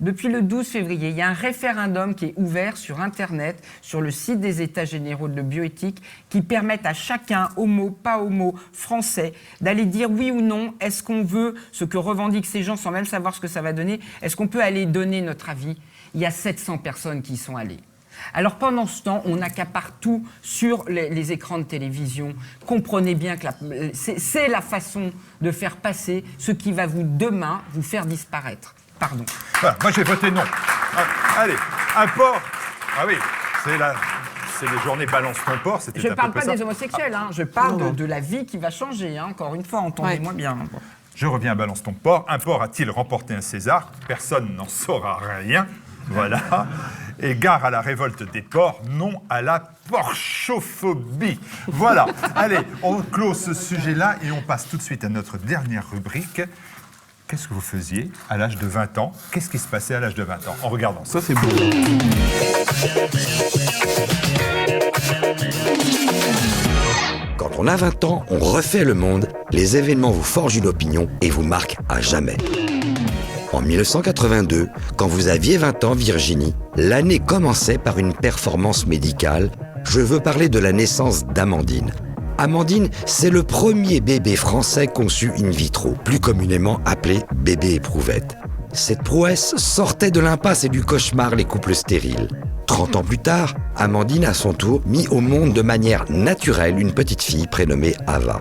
Depuis le 12 février, il y a un référendum qui est ouvert sur Internet, sur le site des États généraux de bioéthique, qui permettent à chacun, homo, pas homo, français, d'aller dire oui ou non, est-ce qu'on veut ce que revendiquent ces gens sans même savoir ce que ça va donner, est-ce qu'on peut aller donner notre avis. Il y a 700 personnes qui y sont allées. Alors pendant ce temps, on accapare tout sur les écrans de télévision. Comprenez bien que c'est la façon de faire passer ce qui va demain vous faire disparaître. Pardon. Voilà, moi j'ai voté non. Allez, un port. Ah oui, c'est les journées Balance ton port. Je ne parle pas des homosexuels, je parle de la vie qui va changer. Encore une fois, entendez-moi bien. Je reviens à Balance ton port. Un port a-t-il remporté un César? Personne n'en saura rien. Voilà. Et gare à la révolte des porcs, non à la porchophobie. Voilà. Allez, on clôt ce sujet-là et on passe tout de suite à notre dernière rubrique. Qu'est-ce que vous faisiez à l'âge de 20 ans? Qu'est-ce qui se passait à l'âge de 20 ans? En regardant ça. Ça, c'est beau. Quand on a 20 ans, on refait le monde, les événements vous forgent une opinion et vous marquent à jamais. En 1982, quand vous aviez 20 ans, Virginie, l'année commençait par une performance médicale. Je veux parler de la naissance d'Amandine. Amandine, c'est le premier bébé français conçu in vitro, plus communément appelé bébé éprouvette. Cette prouesse sortait de l'impasse et du cauchemar les couples stériles. 30 ans plus tard, Amandine, à son tour, mit au monde de manière naturelle une petite fille prénommée Ava.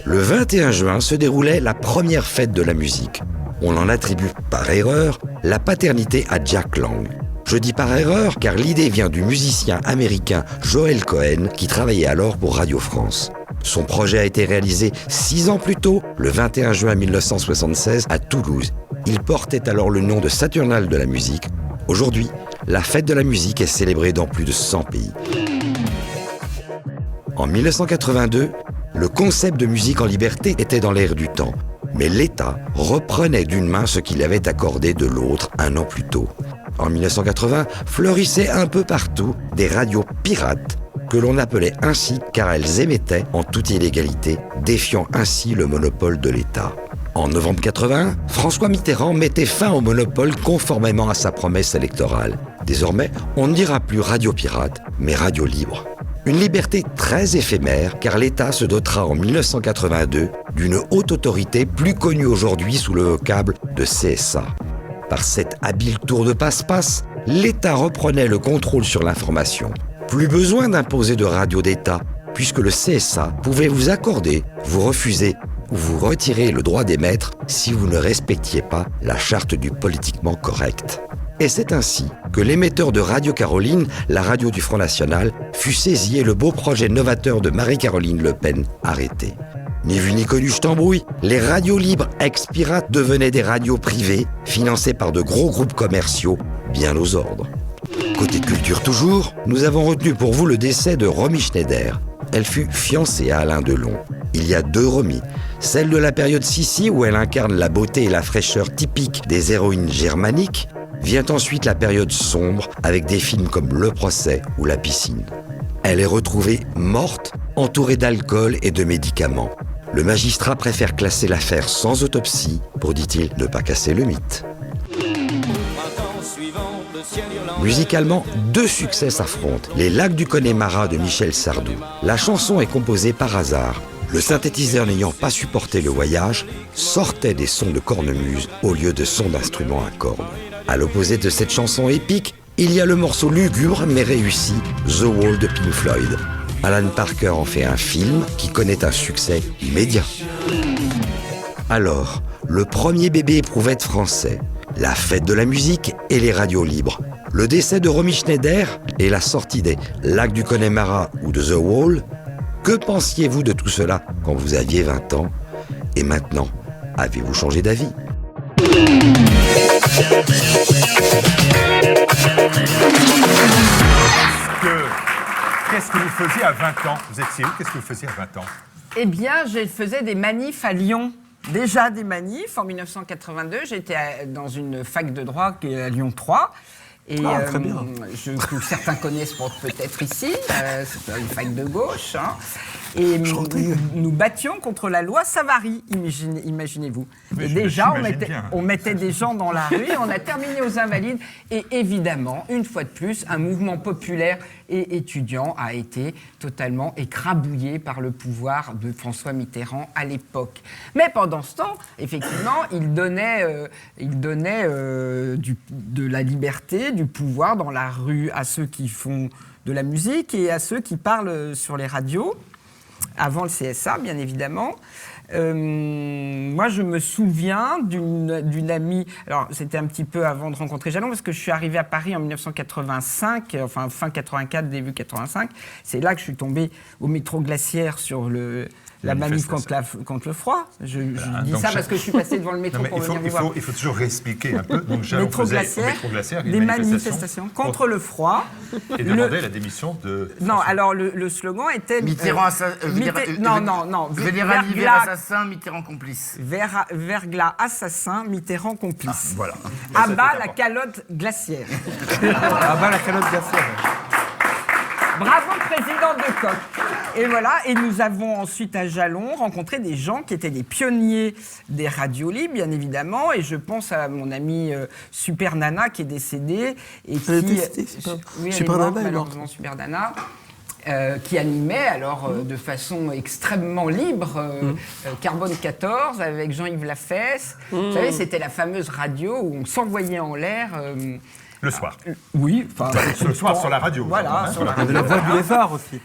Le 21 juin se déroulait la première fête de la musique. On en attribue, par erreur, la paternité à Jack Lang. Je dis par erreur car l'idée vient du musicien américain Joel Cohen qui travaillait alors pour Radio France. Son projet a été réalisé 6 ans plus tôt, le 21 juin 1976, à Toulouse. Il portait alors le nom de Saturnale de la musique. Aujourd'hui, la fête de la musique est célébrée dans plus de 100 pays. En 1982, le concept de musique en liberté était dans l'air du temps, mais l'État reprenait d'une main ce qu'il avait accordé de l'autre un an plus tôt. En 1980, fleurissaient un peu partout des radios pirates, que l'on appelait ainsi car elles émettaient en toute illégalité, défiant ainsi le monopole de l'État. En novembre 81, François Mitterrand mettait fin au monopole conformément à sa promesse électorale. Désormais, on ne dira plus radio pirate, mais radio libre. Une liberté très éphémère, car l'État se dotera en 1982 d'une haute autorité plus connue aujourd'hui sous le vocable de CSA. Par cet habile tour de passe-passe, l'État reprenait le contrôle sur l'information. Plus besoin d'imposer de radio d'État, puisque le CSA pouvait vous accorder, vous refuser ou vous retirer le droit d'émettre si vous ne respectiez pas la charte du politiquement correct. Et c'est ainsi que l'émetteur de Radio Caroline, la radio du Front National, fut saisi et le beau projet novateur de Marie-Caroline Le Pen arrêté. Ni vu ni connu, je t'embrouille, les radios libres ex-pirates devenaient des radios privées, financées par de gros groupes commerciaux, bien aux ordres. Côté culture toujours, nous avons retenu pour vous le décès de Romy Schneider. Elle fut fiancée à Alain Delon. Il y a 2 Romy, celle de la période Sissi où elle incarne la beauté et la fraîcheur typiques des héroïnes germaniques, vient ensuite la période sombre avec des films comme Le Procès ou La Piscine. Elle est retrouvée morte, entourée d'alcool et de médicaments. Le magistrat préfère classer l'affaire sans autopsie pour, dit-il, ne pas casser le mythe. Musicalement, 2 succès s'affrontent. Les Lacs du Connemara de Michel Sardou. La chanson est composée par hasard. Le synthétiseur n'ayant pas supporté le voyage, sortait des sons de cornemuse au lieu de sons d'instruments à cordes. À l'opposé de cette chanson épique, il y a le morceau lugubre mais réussi, The Wall de Pink Floyd. Alan Parker en fait un film qui connaît un succès immédiat. Alors, le premier bébé éprouvette français, la fête de la musique et les radios libres. Le décès de Romy Schneider et la sortie des Lacs du Connemara ou de The Wall. Que pensiez-vous de tout cela quand vous aviez 20 ans? Et maintenant, avez-vous changé d'avis? Qu'est-ce que vous faisiez à 20 ans? Vous étiez où? Qu'est-ce que vous faisiez à 20 ans? Eh bien, je faisais des manifs à Lyon. Déjà des manifs. En 1982, j'étais dans une fac de droit qui est à Lyon 3. Et très bien. que certains connaissent peut-être ici, c'est une fac de gauche. Et nous battions contre la loi Savary, imaginez-vous. Et déjà, on mettait des gens dans la rue, et on a terminé aux Invalides. Et évidemment, une fois de plus, un mouvement populaire et étudiant a été totalement écrabouillé par le pouvoir de François Mitterrand à l'époque. Mais pendant ce temps, effectivement, il donnait de la liberté, du pouvoir dans la rue à ceux qui font de la musique et à ceux qui parlent sur les radios. Avant le CSA, bien évidemment. Moi, je me souviens d'une amie. Alors, c'était un petit peu avant de rencontrer Jalon, parce que je suis arrivée à Paris en 1985, enfin fin 84, début 85. C'est là que je suis tombée au métro Glaciaire sur la manif contre le froid. Je dis ça parce que je suis passée devant le métro pour venir vous voir. Il faut toujours réexpliquer un peu. Donc, Jalon métro faisait au métro Glaciaire des manifestations contre le froid. Et demandait la démission de... Non, alors le slogan était... Mitterrand assassin, Mitterrand complice. Verglas assassin, Mitterrand complice. Voilà. À bas la calotte glaciaire. Ah bah la calotte glaciaire. Bravo, président de Koch. Et voilà, et nous avons ensuite à Jalon rencontré des gens qui étaient des pionniers des radios libres, bien évidemment, et je pense à mon amie Super Nana qui est décédée. Et Super Nana, malheureusement, Super Nana. Qui animait alors de façon extrêmement libre Carbone 14 avec Jean-Yves Lafesse. Vous savez, c'était la fameuse radio où on s'envoyait en l'air... Le soir. Oui. Le soir sur la radio. Voilà. Sur la radio. La voix du lézard aussi.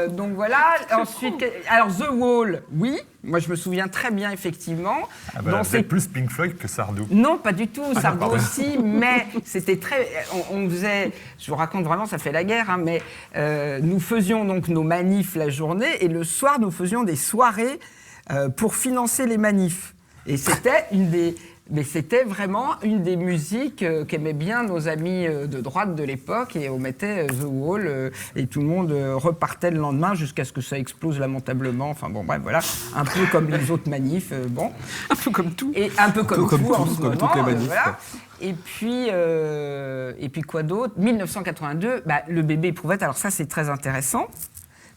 Donc voilà. Ensuite, alors The Wall, oui. Moi, je me souviens très bien, effectivement. C'est plus Pink Floyd que Sardou. Non, pas du tout. Sardou aussi, mais c'était très... On faisait... Je vous raconte vraiment, ça fait la guerre, hein, mais nous faisions donc nos manifs la journée et le soir, nous faisions des soirées pour financer les manifs. Et c'était Mais c'était vraiment une des musiques qu'aimaient bien nos amis de droite de l'époque, et on mettait The Wall et tout le monde repartait le lendemain jusqu'à ce que ça explose lamentablement. Enfin bon, bref, voilà, un peu comme les autres manifs, bon. Un peu comme tout. Et un peu comme tout en ce comme moment. toutes les manifs. Voilà. Et puis quoi d'autre ? 1982, le bébé éprouvette. Alors ça, c'est très intéressant.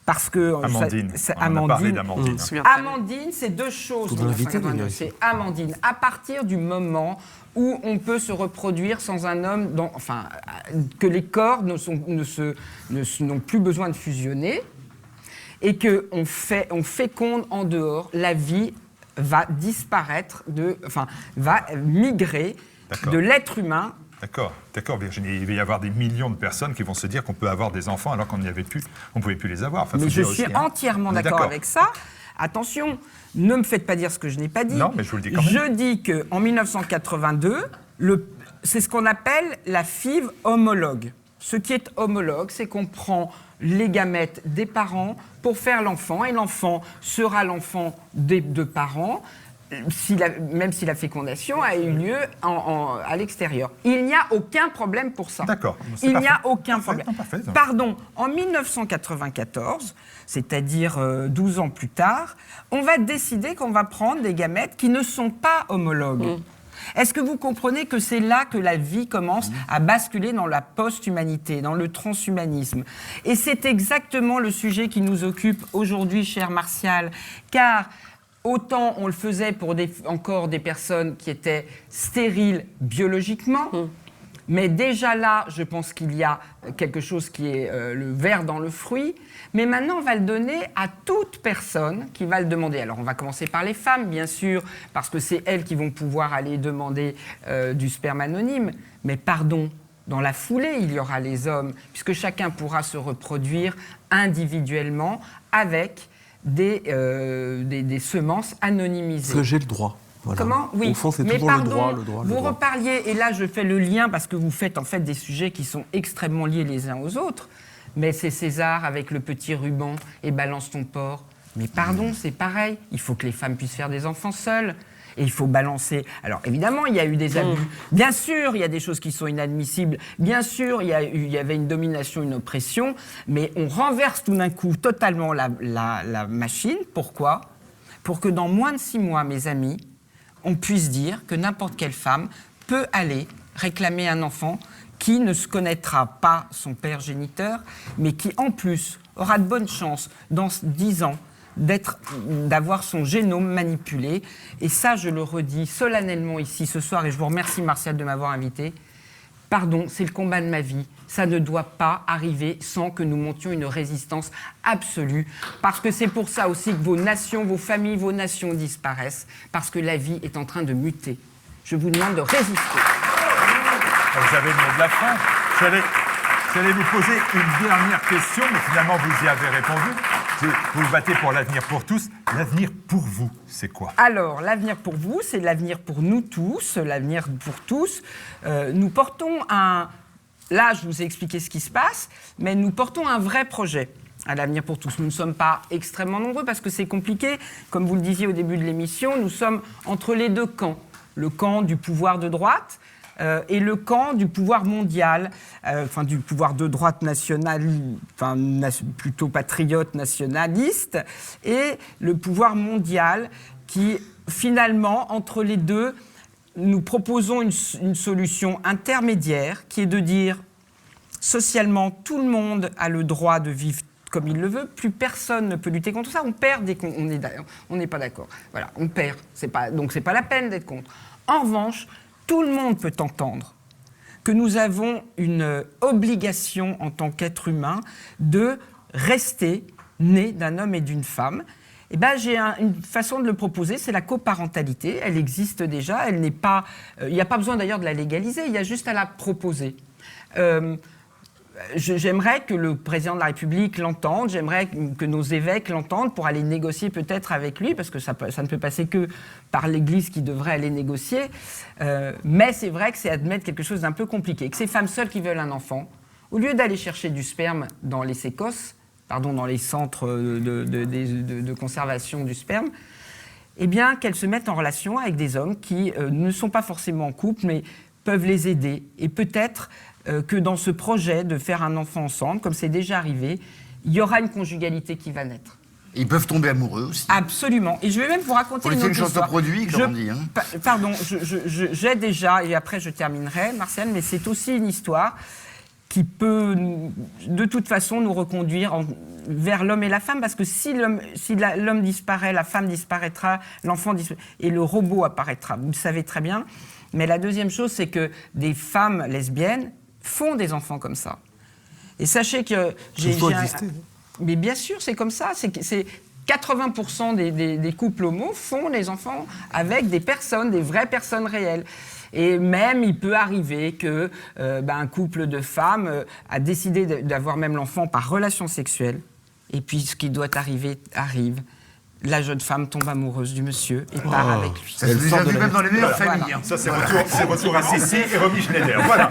Parce que Amandine. On a parlé d'Amandine. Amandine, c'est deux choses. C'est Amandine. À partir du moment où on peut se reproduire sans un homme, que les corps n'ont plus besoin de fusionner, et qu'on féconde en dehors, la vie va disparaître, va migrer de l'être humain. D'accord, Virginie. Il va y avoir des millions de personnes qui vont se dire qu'on peut avoir des enfants alors qu'on ne pouvait plus les avoir. Enfin, mais je suis entièrement d'accord avec ça. Attention, ne me faites pas dire ce que je n'ai pas dit. Non, mais je vous le dis quand même. Je dis qu'en 1982, c'est ce qu'on appelle la FIV homologue. Ce qui est homologue, c'est qu'on prend les gamètes des parents pour faire l'enfant, et l'enfant sera l'enfant des deux parents, même si la fécondation a eu lieu à l'extérieur. Il n'y a aucun problème pour ça. D'accord. Il n'y a aucun problème. Parfait. Pardon, en 1994, c'est-à-dire 12 ans plus tard, on va décider qu'on va prendre des gamètes qui ne sont pas homologues. Est-ce que vous comprenez que c'est là que la vie commence à basculer dans la post-humanité, dans le transhumanisme ? Et c'est exactement le sujet qui nous occupe aujourd'hui, cher Martial, car... Autant on le faisait pour encore des personnes qui étaient stériles biologiquement, mais déjà là, je pense qu'il y a quelque chose qui est le ver dans le fruit. Mais maintenant, on va le donner à toute personne qui va le demander. Alors, on va commencer par les femmes, bien sûr, parce que c'est elles qui vont pouvoir aller demander du sperme anonyme. Mais pardon, dans la foulée, il y aura les hommes, puisque chacun pourra se reproduire individuellement avec... des semences anonymisées. Parce que j'ai le droit. Voilà. Comment ? Oui. Au fond, c'est mais toujours pardon, le droit. Vous reparliez, et là je fais le lien parce que vous faites en fait des sujets qui sont extrêmement liés les uns aux autres. Mais c'est César avec le petit ruban et balance ton porc. Mais pardon, c'est pareil. Il faut que les femmes puissent faire des enfants seules. Et il faut balancer. Alors évidemment, il y a eu des abus. Bien sûr, il y a des choses qui sont inadmissibles. Bien sûr, il y avait une domination, une oppression. Mais on renverse tout d'un coup totalement la machine. Pourquoi ? Pour que dans moins de 6 mois, mes amis, on puisse dire que n'importe quelle femme peut aller réclamer un enfant qui ne se connaîtra pas son père géniteur, mais qui en plus aura de bonnes chances dans 10 ans d'avoir son génome manipulé. Et ça, je le redis solennellement ici ce soir, et je vous remercie, Martial, de m'avoir invité. Pardon, c'est le combat de ma vie. Ça ne doit pas arriver sans que nous montions une résistance absolue. Parce que c'est pour ça aussi que vos nations, vos familles, vos nations disparaissent. Parce que la vie est en train de muter. Je vous demande de résister. Vous avez le mot de la fin. J'allais vous poser une dernière question, mais finalement, vous y avez répondu. Vous vous battez pour l'avenir pour tous. L'avenir pour vous, c'est quoi? Alors, l'avenir pour vous, c'est l'avenir pour nous tous, l'avenir pour tous. Nous portons un... Là, je vous ai expliqué ce qui se passe, mais nous portons un vrai projet à l'avenir pour tous. Nous ne sommes pas extrêmement nombreux parce que c'est compliqué. Comme vous le disiez au début de l'émission, nous sommes entre les deux camps. Le camp du pouvoir de droite et le camp du pouvoir mondial, enfin du pouvoir de droite national, enfin plutôt patriote nationaliste, et le pouvoir mondial qui, finalement, entre les deux, nous proposons une solution intermédiaire qui est de dire socialement, tout le monde a le droit de vivre comme il le veut, plus personne ne peut lutter contre ça. On perd dès qu'on n'est pas d'accord. Voilà, on perd. Donc c'est pas la peine d'être contre. En revanche, tout le monde peut entendre que nous avons une obligation en tant qu'être humain de rester né d'un homme et d'une femme. Eh ben, j'ai une façon de le proposer, c'est la coparentalité. Elle existe déjà, elle n'est pas... Il n'y a pas besoin d'ailleurs de la légaliser, il y a juste à la proposer. J'aimerais que le président de la République l'entende, j'aimerais que nos évêques l'entendent pour aller négocier peut-être avec lui, parce que ça ne peut passer que par l'Église qui devrait aller négocier. Mais c'est vrai que c'est admettre quelque chose d'un peu compliqué. Que ces femmes seules qui veulent un enfant, au lieu d'aller chercher du sperme dans les sécos, dans les centres de conservation du sperme, eh bien qu'elles se mettent en relation avec des hommes qui ne sont pas forcément en couple, mais peuvent les aider. Et peut-être que dans ce projet de faire un enfant ensemble, comme c'est déjà arrivé, il y aura une conjugalité qui va naître. Ils peuvent tomber amoureux aussi. Absolument. Et je vais même vous raconter une autre histoire. C'est une chance de produit, comme on dit. Hein. Pardon, j'ai déjà, et après je terminerai, Martial, mais c'est aussi une histoire qui peut, de toute façon, nous reconduire vers l'homme et la femme, parce que si l'homme disparaît, la femme disparaîtra, l'enfant disparaîtra, et le robot apparaîtra. Vous le savez très bien. Mais la deuxième chose, c'est que des femmes lesbiennes font des enfants comme ça. Et sachez que mais bien sûr, c'est comme ça. C'est 80% des couples homo font des enfants avec des personnes, des vraies personnes réelles. Et même, il peut arriver que un couple de femmes a décidé d'avoir même l'enfant par relation sexuelle. Et puis, ce qui doit arriver, arrive. La jeune femme tombe amoureuse du monsieur et part avec lui. Ça s'est déjà vu même dans les meilleures familles. Voilà. Ça, c'est retour à Cécile et Romy Schneider. Voilà.